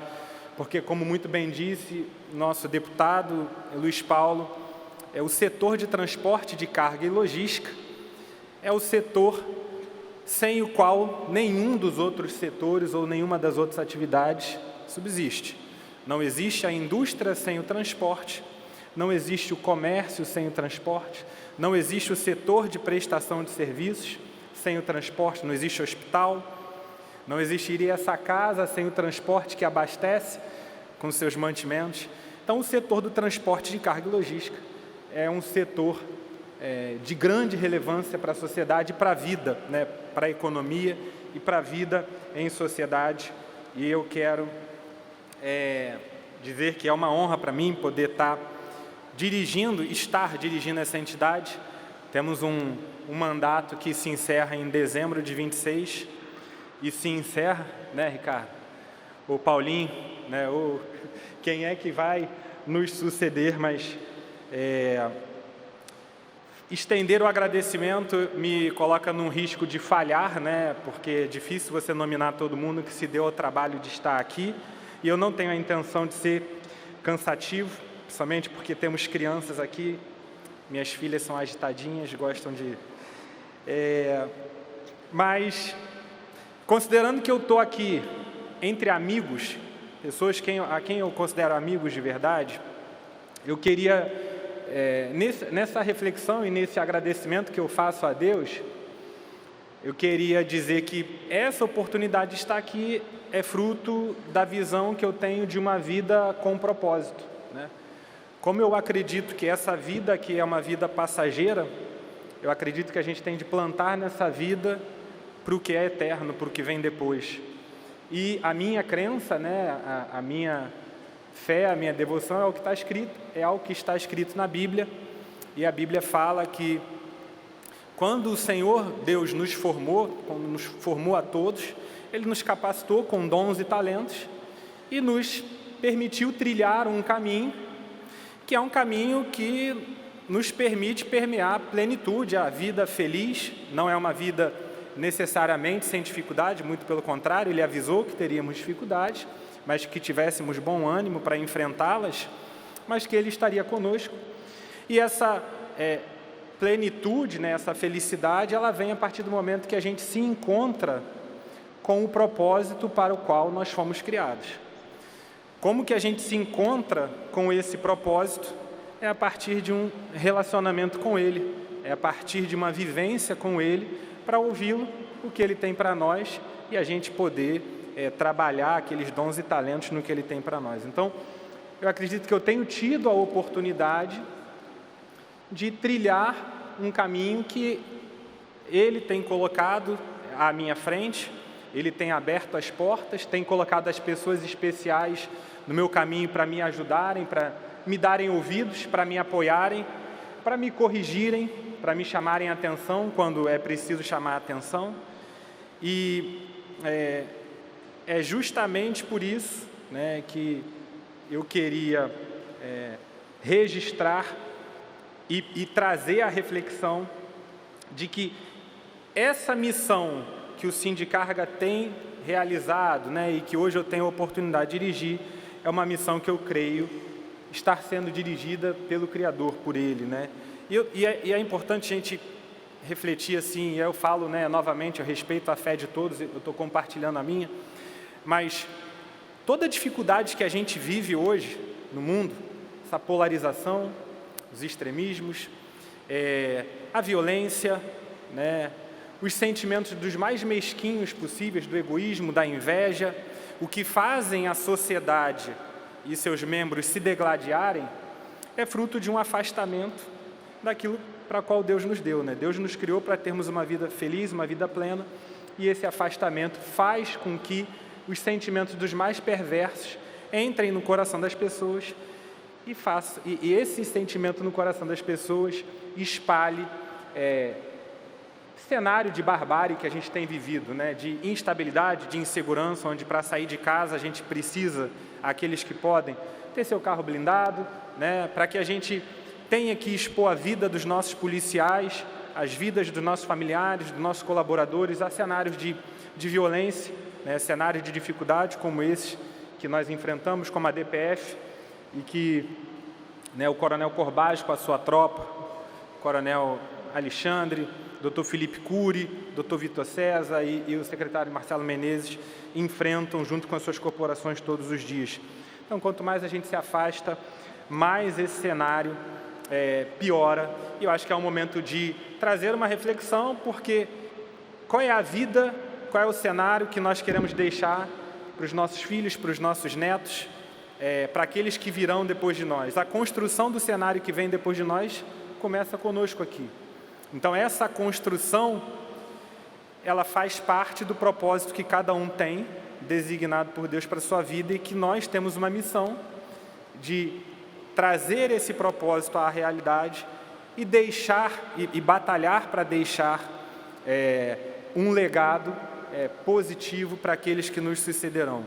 porque, como muito bem disse nosso deputado Luiz Paulo, o setor de transporte de carga e logística é o setor sem o qual nenhum dos outros setores ou nenhuma das outras atividades subsiste. Não existe a indústria sem o transporte, não existe o comércio sem o transporte, não existe o setor de prestação de serviços sem o transporte, não existe hospital, não existiria essa casa sem o transporte que abastece com seus mantimentos. Então, o setor do transporte de carga e logística é um setor de grande relevância para a sociedade e para a vida, né, para a economia e para a vida em sociedade. E eu quero dizer que é uma honra para mim poder estar dirigindo essa entidade. Temos um mandato que se encerra em dezembro de 26 e se encerra, né, Ricardo? O Paulinho, né, quem é que vai nos suceder, mas estender o agradecimento me coloca num risco de falhar, né, porque é difícil você nominar todo mundo que se deu ao trabalho de estar aqui, e eu não tenho a intenção de ser cansativo, somente porque temos crianças aqui, minhas filhas são agitadinhas, gostam de... Mas, considerando que eu estou aqui entre amigos, pessoas a quem eu considero amigos de verdade, eu queria, nessa reflexão e nesse agradecimento que eu faço a Deus, eu queria dizer que essa oportunidade de estar aqui é fruto da visão que eu tenho de uma vida com propósito, né? Como eu acredito que essa vida aqui é uma vida passageira, eu acredito que a gente tem de plantar nessa vida para o que é eterno, para o que vem depois. E a minha crença, né, a minha fé, a minha devoção é o que está escrito, é algo que está escrito na Bíblia. E a Bíblia fala que quando o Senhor Deus nos formou, quando nos formou a todos, Ele nos capacitou com dons e talentos e nos permitiu trilhar um caminho, que é um caminho que nos permite permear a plenitude, a vida feliz. Não é uma vida necessariamente sem dificuldade, muito pelo contrário, Ele avisou que teríamos dificuldades, mas que tivéssemos bom ânimo para enfrentá-las, mas que Ele estaria conosco. E essa plenitude, né, essa felicidade, ela vem a partir do momento que a gente se encontra com o propósito para o qual nós fomos criados. Como que a gente se encontra com esse propósito? É a partir de um relacionamento com Ele, é a partir de uma vivência com Ele, para ouvi-lo, o que Ele tem para nós, e a gente poder trabalhar aqueles dons e talentos no que Ele tem para nós. Então, eu acredito que eu tenho tido a oportunidade de trilhar um caminho que Ele tem colocado à minha frente, Ele tem aberto as portas, tem colocado as pessoas especiais no meu caminho para me ajudarem, para me darem ouvidos, para me apoiarem, para me corrigirem, para me chamarem a atenção quando é preciso chamar a atenção. E é justamente por isso, né, que eu queria registrar e trazer a reflexão de que essa missão que o Sindicarga tem realizado, né, e que hoje eu tenho a oportunidade de dirigir, é uma missão que eu creio estar sendo dirigida pelo Criador, por Ele, né? E é importante a gente refletir assim, eu falo, né, novamente, eu respeito a fé de todos, eu estou compartilhando a minha, mas toda a dificuldade que a gente vive hoje no mundo, essa polarização, os extremismos, a violência, né, os sentimentos dos mais mesquinhos possíveis, do egoísmo, da inveja, o que fazem a sociedade e seus membros se degladiarem, é fruto de um afastamento daquilo para qual Deus nos deu, né? Deus nos criou para termos uma vida feliz, uma vida plena, e esse afastamento faz com que os sentimentos dos mais perversos entrem no coração das pessoas e esse sentimento no coração das pessoas espalhe cenário de barbárie que a gente tem vivido, né? De instabilidade, de insegurança, onde para sair de casa a gente precisa, aqueles que podem, ter seu carro blindado, né? Para que a gente tenha que expor a vida dos nossos policiais, as vidas dos nossos familiares, dos nossos colaboradores, a cenários de violência, né? Cenários de dificuldade como esses que nós enfrentamos, como a DPF, e que, né, o Coronel Corbage com a sua tropa, o Coronel Alexandre, Dr. Felipe Cury, Dr. Vitor César e o secretário Marcelo Menezes enfrentam junto com as suas corporações todos os dias. Então, quanto mais a gente se afasta, mais esse cenário piora. E eu acho que é um momento de trazer uma reflexão, porque qual é a vida, qual é o cenário que nós queremos deixar para os nossos filhos, para os nossos netos, para aqueles que virão depois de nós. A construção do cenário que vem depois de nós começa conosco aqui. Então, essa construção, ela faz parte do propósito que cada um tem, designado por Deus para a sua vida, e que nós temos uma missão de trazer esse propósito à realidade e deixar, e batalhar para deixar um legado positivo para aqueles que nos sucederão.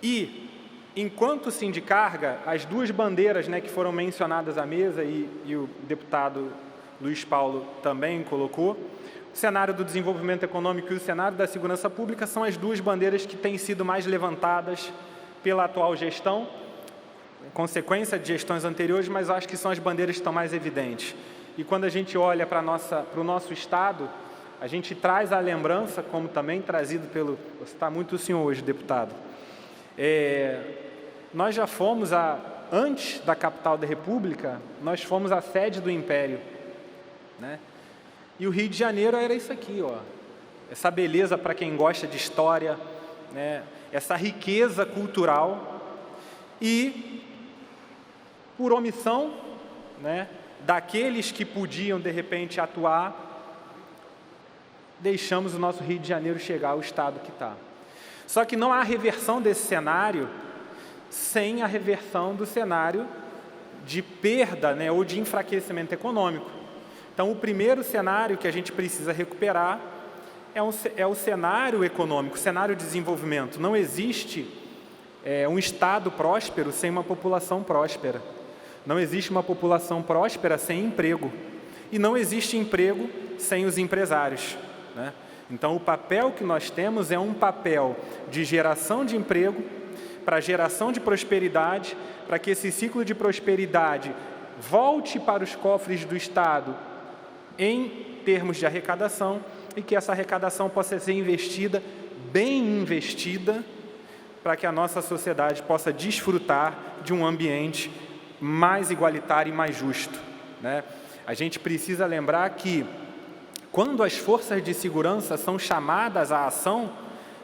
E enquanto Sindicarga, as duas bandeiras, né, que foram mencionadas à mesa e o deputado Luiz Paulo também colocou, o cenário do desenvolvimento econômico e o cenário da segurança pública são as duas bandeiras que têm sido mais levantadas pela atual gestão, consequência de gestões anteriores, mas eu acho que são as bandeiras que estão mais evidentes. E quando a gente olha para o nosso Estado, a gente traz a lembrança, como também trazido pelo... Você está muito o senhor hoje, deputado. Nós já fomos, antes da capital da República, nós fomos a sede do Império, né? E o Rio de Janeiro era isso aqui, ó, essa beleza para quem gosta de história, né? Essa riqueza cultural, e por omissão, né, daqueles que podiam de repente atuar, deixamos o nosso Rio de Janeiro chegar ao estado que está. Só que não há reversão desse cenário sem a reversão do cenário de perda, né, ou de enfraquecimento econômico. Então, o primeiro cenário que a gente precisa recuperar é o cenário econômico, o cenário de desenvolvimento. Não existe um Estado próspero sem uma população próspera. Não existe uma população próspera sem emprego. E não existe emprego sem os empresários, né? Então, o papel que nós temos é um papel de geração de emprego, para geração de prosperidade, para que esse ciclo de prosperidade volte para os cofres do Estado em termos de arrecadação, e que essa arrecadação possa ser investida, bem investida, para que a nossa sociedade possa desfrutar de um ambiente mais igualitário e mais justo, né? A gente precisa lembrar que, quando as forças de segurança são chamadas à ação,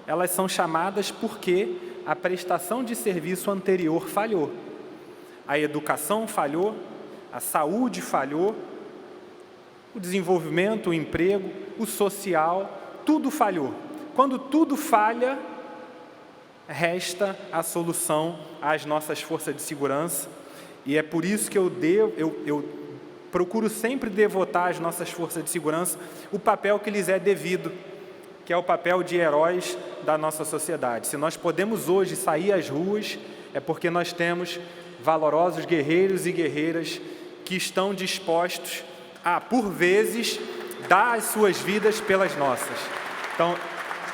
elas são chamadas porque a prestação de serviço anterior falhou. A educação falhou, a saúde falhou, o desenvolvimento, o emprego, o social, tudo falhou. Quando tudo falha, resta a solução às nossas forças de segurança, e é por isso que eu procuro sempre devotar às nossas forças de segurança o papel que lhes é devido, que é o papel de heróis da nossa sociedade. Se nós podemos hoje sair às ruas, é porque nós temos valorosos guerreiros e guerreiras que estão dispostos a, por vezes, dar as suas vidas pelas nossas. Então,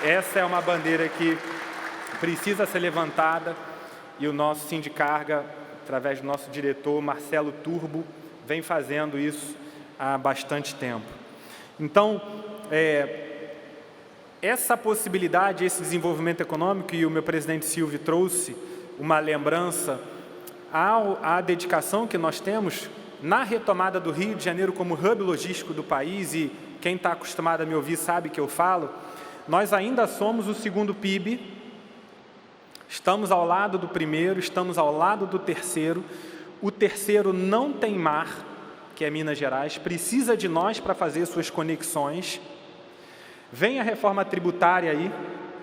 essa é uma bandeira que precisa ser levantada, e o nosso Sindicarga, através do nosso diretor, Marcelo Turbo, vem fazendo isso há bastante tempo. Então, essa possibilidade, esse desenvolvimento econômico, e o meu presidente Silvio trouxe uma lembrança à dedicação que nós temos na retomada do Rio de Janeiro como hub logístico do país, e quem está acostumado a me ouvir sabe que eu falo, nós ainda somos o segundo PIB, estamos ao lado do primeiro, estamos ao lado do terceiro. O terceiro não tem mar, que é Minas Gerais, precisa de nós para fazer suas conexões. Vem a reforma tributária aí,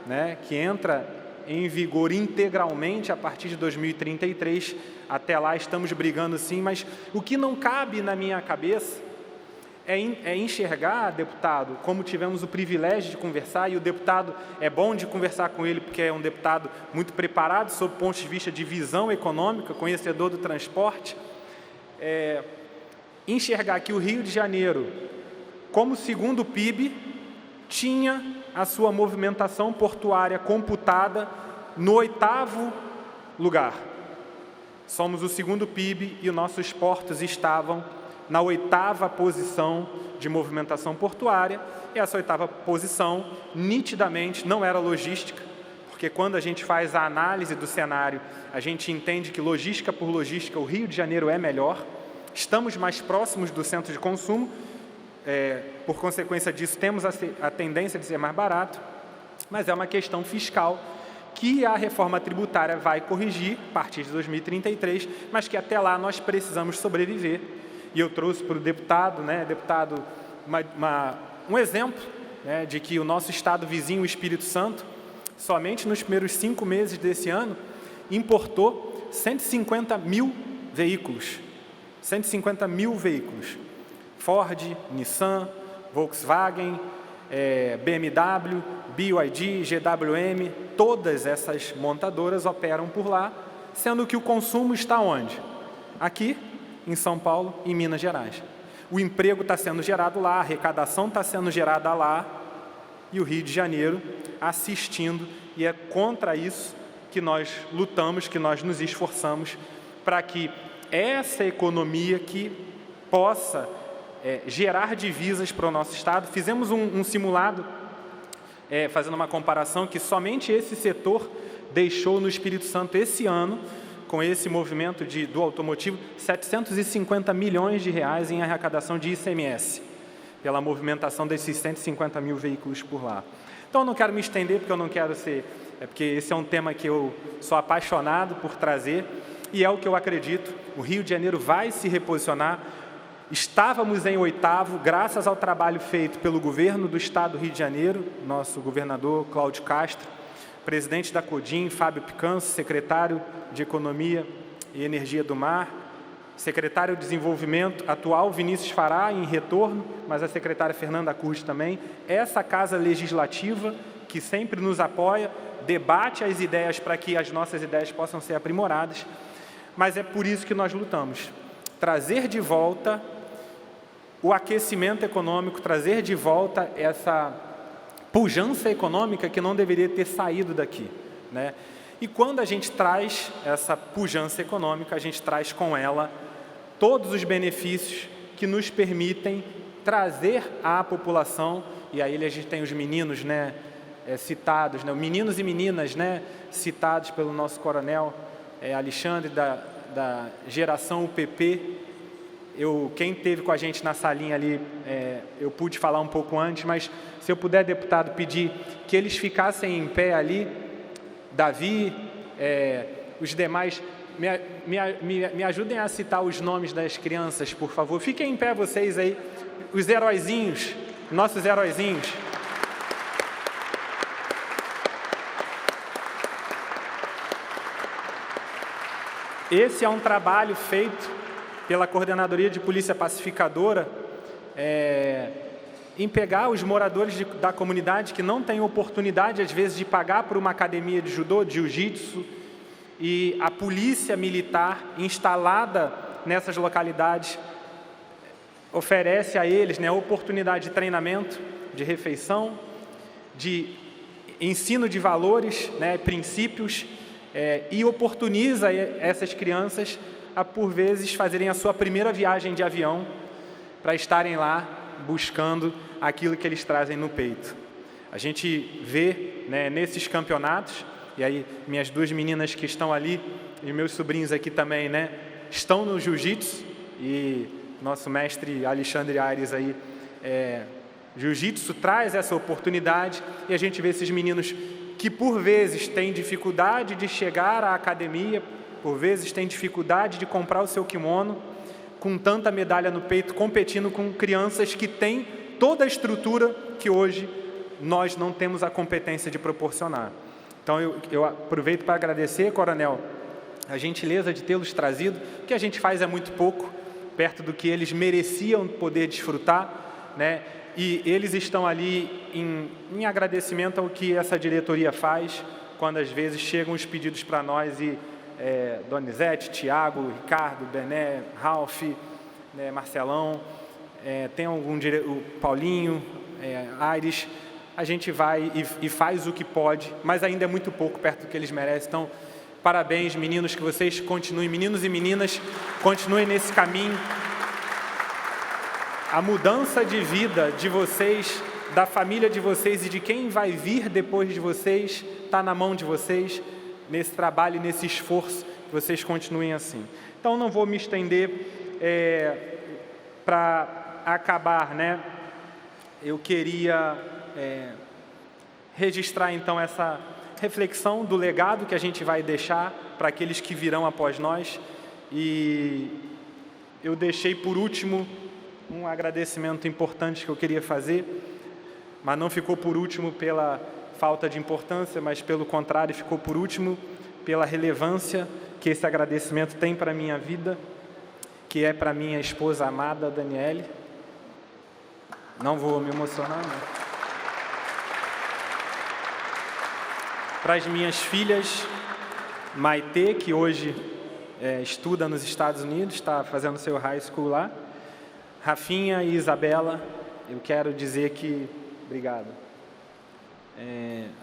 né, que entra em vigor integralmente a partir de 2033. Até lá estamos brigando sim, mas o que não cabe na minha cabeça é enxergar, deputado, como tivemos o privilégio de conversar, e o deputado, é bom de conversar com ele, porque é um deputado muito preparado sob o ponto de vista de visão econômica, conhecedor do transporte, enxergar que o Rio de Janeiro, como segundo PIB, tinha a sua movimentação portuária computada no 8º lugar. Somos o segundo PIB e os nossos portos estavam na 8ª posição de movimentação portuária, e essa 8ª posição, nitidamente, não era logística, porque quando a gente faz a análise do cenário, a gente entende que, logística por logística, o Rio de Janeiro é melhor, estamos mais próximos do centro de consumo, por consequência disso, temos a tendência de ser mais barato, mas é uma questão fiscal que a reforma tributária vai corrigir a partir de 2033, mas que até lá nós precisamos sobreviver. E eu trouxe para o deputado, um exemplo, né, de que o nosso estado vizinho, o Espírito Santo, somente nos primeiros 5 meses desse ano, importou 150 mil veículos. 150 mil veículos. Ford, Nissan, Volkswagen, BMW, BYD, GWM, todas essas montadoras operam por lá, sendo que o consumo está onde? Aqui, em São Paulo e em Minas Gerais. O emprego está sendo gerado lá, a arrecadação está sendo gerada lá, e o Rio de Janeiro assistindo, e é contra isso que nós lutamos, que nós nos esforçamos, para que essa economia que possa gerar divisas para o nosso Estado. Fizemos um simulado, fazendo uma comparação, que somente esse setor deixou no Espírito Santo esse ano, com esse movimento do automotivo, 750 milhões de reais em arrecadação de ICMS, pela movimentação desses 150 mil veículos por lá. Então, eu não quero me estender, porque eu não quero ser... porque esse é um tema que eu sou apaixonado por trazer, e é o que eu acredito. O Rio de Janeiro vai se reposicionar. Estávamos em 8º, graças ao trabalho feito pelo governo do Estado do Rio de Janeiro, nosso governador Cláudio Castro, presidente da CODIM, Fábio Picanço, secretário de Economia e Energia do Mar, secretário de Desenvolvimento atual, Vinícius Fará, em retorno, mas a secretária Fernanda Curti também. Essa Casa Legislativa, que sempre nos apoia, debate as ideias para que as nossas ideias possam ser aprimoradas, mas é por isso que nós lutamos. Trazer de volta o aquecimento econômico, trazer de volta essa pujança econômica que não deveria ter saído daqui, né? E quando a gente traz essa pujança econômica, a gente traz com ela todos os benefícios que nos permitem trazer à população, e aí a gente tem os meninos, né, citados, né, meninos e meninas, né, citados pelo nosso coronel Alexandre, da geração UPP. Quem esteve com a gente na salinha ali, eu pude falar um pouco antes, mas se eu puder, deputado, pedir que eles ficassem em pé ali, Davi, os demais, me ajudem a citar os nomes das crianças, por favor. Fiquem em pé vocês aí, os heróizinhos, nossos heróizinhos. Esse é um trabalho feito pela Coordenadoria de Polícia Pacificadora, em pegar os moradores da comunidade que não têm oportunidade, às vezes, de pagar por uma academia de judô, de jiu-jitsu, e a polícia militar instalada nessas localidades oferece a eles, né, oportunidade de treinamento, de refeição, de ensino de valores, né, princípios, e oportuniza essas crianças a, por vezes, fazerem a sua primeira viagem de avião para estarem lá buscando aquilo que eles trazem no peito. A gente vê, né, nesses campeonatos, e aí minhas duas meninas que estão ali, e meus sobrinhos aqui também, né, estão no jiu-jitsu, e nosso mestre Alexandre Aires aí, jiu-jitsu traz essa oportunidade, e a gente vê esses meninos que por vezes têm dificuldade de chegar à academia, por vezes têm dificuldade de comprar o seu kimono, com tanta medalha no peito, competindo com crianças que têm toda a estrutura que hoje nós não temos a competência de proporcionar. Então, eu aproveito para agradecer, Coronel, a gentileza de tê-los trazido. O que a gente faz é muito pouco, perto do que eles mereciam poder desfrutar, né? E eles estão ali em agradecimento ao que essa diretoria faz, quando às vezes chegam os pedidos para nós e Donizete, Tiago, Ricardo, Bené, Ralph, né, Marcelão, tem o Paulinho, Aires, a gente vai e faz o que pode, mas ainda é muito pouco perto do que eles merecem. Então, parabéns, meninos, que vocês continuem, meninos e meninas, continuem nesse caminho. A mudança de vida de vocês, da família de vocês e de quem vai vir depois de vocês, está na mão de vocês, nesse trabalho e nesse esforço, que vocês continuem assim. Então, não vou me estender para acabar, né? Eu queria registrar, então, essa reflexão do legado que a gente vai deixar para aqueles que virão após nós. E eu deixei, por último, um agradecimento importante que eu queria fazer, mas não ficou por último pela falta de importância, mas pelo contrário, ficou por último pela relevância que esse agradecimento tem para a minha vida, que é para minha esposa amada, Daniele. Não vou me emocionar, não. Para as minhas filhas, Maitê, que hoje estuda nos Estados Unidos, está fazendo seu high school lá. Rafinha e Isabela, eu quero dizer que obrigado.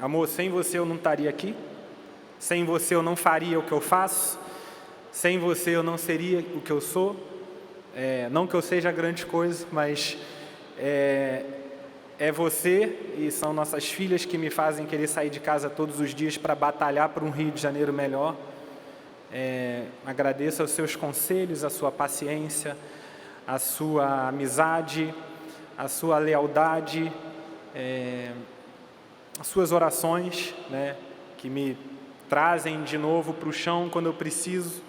Amor, sem você eu não estaria aqui, sem você eu não faria o que eu faço, sem você eu não seria o que eu sou, não que eu seja grande coisa, mas é você e são nossas filhas que me fazem querer sair de casa todos os dias para batalhar por um Rio de Janeiro melhor. Agradeço aos seus conselhos, a sua paciência, a sua amizade, a sua lealdade, as suas orações, né, que me trazem de novo para o chão quando eu preciso.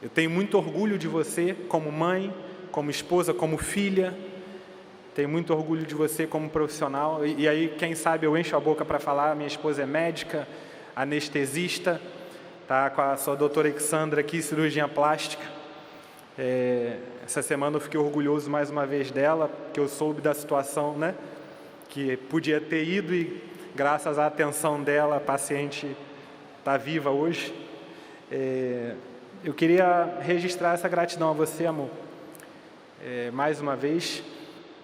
Eu tenho muito orgulho de você como mãe, como esposa, como filha. Tenho muito orgulho de você como profissional. E aí, quem sabe, eu encho a boca para falar. Minha esposa é médica, anestesista, tá com a sua doutora Alexandra aqui, cirurgia plástica. Essa semana eu fiquei orgulhoso mais uma vez dela, porque eu soube da situação, né, que podia ter ido e graças à atenção dela a paciente está viva hoje. Eu queria registrar essa gratidão a você, amor, mais uma vez.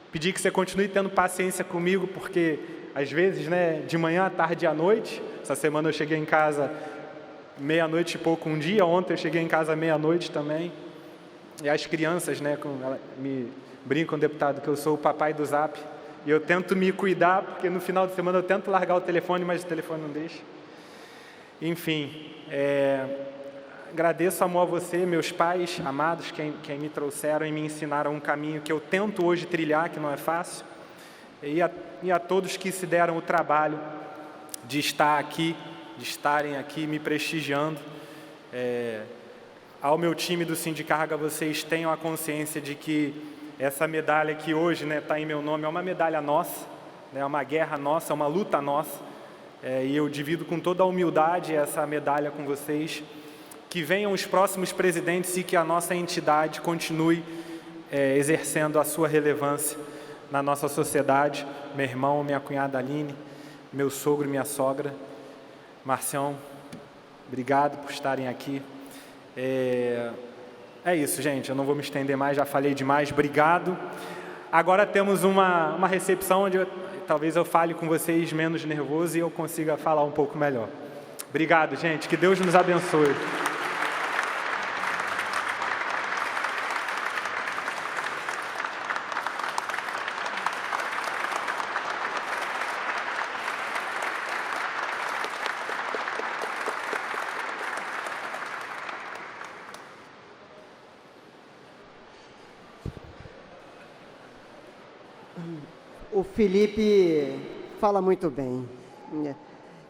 Pedir que você continue tendo paciência comigo, porque às vezes, né, de manhã, à tarde e à noite, essa semana eu cheguei em casa meia-noite e pouco um dia, ontem eu cheguei em casa meia-noite também. E as crianças, né, me brincam, deputado, que eu sou o papai do Zap. E eu tento me cuidar, porque no final de semana eu tento largar o telefone, mas o telefone não deixa. Enfim, agradeço, amor, a você, meus pais amados, quem me trouxeram e me ensinaram um caminho que eu tento hoje trilhar, que não é fácil. E a todos que se deram o trabalho de estar aqui, de estarem aqui me prestigiando. Ao meu time do Sindicarga, vocês tenham a consciência de que essa medalha que hoje está em meu nome é uma medalha nossa, é uma guerra nossa, é uma luta nossa, e eu divido com toda a humildade essa medalha com vocês. Que venham os próximos presidentes e que a nossa entidade continue exercendo a sua relevância na nossa sociedade. Meu irmão, minha cunhada Aline, meu sogro e minha sogra. Marcião, obrigado por estarem aqui. É isso, gente, eu não vou me estender mais, já falei demais, obrigado. Agora temos uma recepção onde talvez eu fale com vocês menos nervoso e eu consiga falar um pouco melhor. Obrigado, gente, que Deus nos abençoe. O Felipe fala muito bem.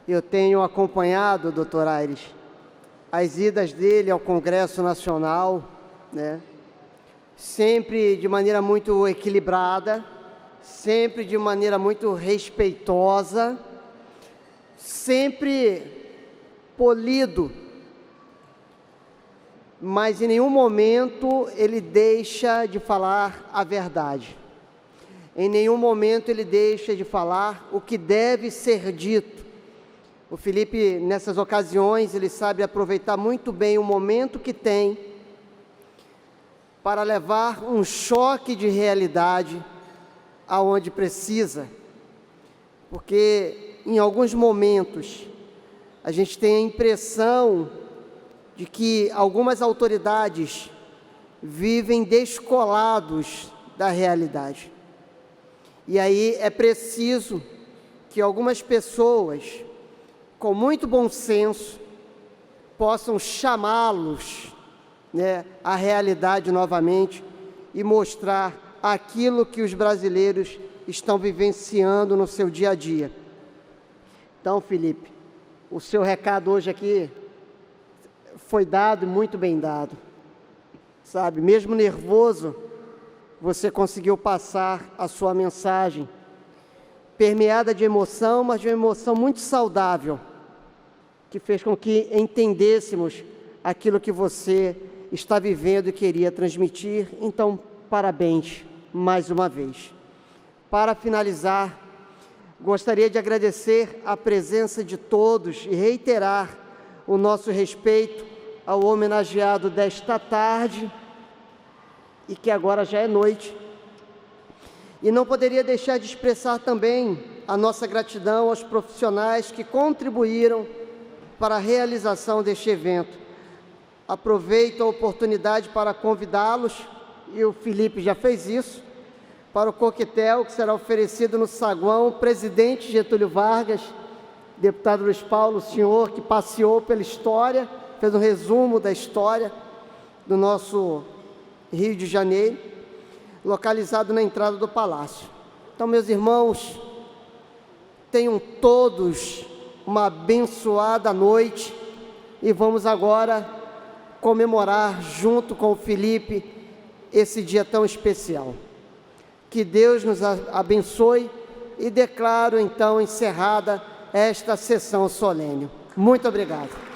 Eu tenho acompanhado, doutor Aires, as idas dele ao Congresso Nacional, né? Sempre de maneira muito equilibrada, sempre de maneira muito respeitosa, sempre polido, mas em nenhum momento ele deixa de falar a verdade. Em nenhum momento ele deixa de falar o que deve ser dito. O Felipe, nessas ocasiões, ele sabe aproveitar muito bem o momento que tem para levar um choque de realidade aonde precisa. Porque em alguns momentos a gente tem a impressão de que algumas autoridades vivem descolados da realidade. E aí é preciso que algumas pessoas, com muito bom senso, possam chamá-los, à realidade novamente e mostrar aquilo que os brasileiros estão vivenciando no seu dia a dia. Então, Felipe, o seu recado hoje aqui foi dado e muito bem dado. Sabe, mesmo nervoso, você conseguiu passar a sua mensagem, permeada de emoção, mas de uma emoção muito saudável, que fez com que entendêssemos aquilo que você está vivendo e queria transmitir. Então, parabéns mais uma vez. Para finalizar, gostaria de agradecer a presença de todos e reiterar o nosso respeito ao homenageado desta tarde, e que agora já é noite. E não poderia deixar de expressar também a nossa gratidão aos profissionais que contribuíram para a realização deste evento. Aproveito a oportunidade para convidá-los, e o Felipe já fez isso, para o coquetel que será oferecido no saguão Presidente Getúlio Vargas. Deputado Luiz Paulo, o senhor que passeou pela história, fez um resumo da história do nosso Rio de Janeiro, localizado na entrada do palácio. Então, meus irmãos, tenham todos uma abençoada noite e vamos agora comemorar junto com o Felipe esse dia tão especial. Que Deus nos abençoe e declaro então encerrada esta sessão solene. Muito obrigado.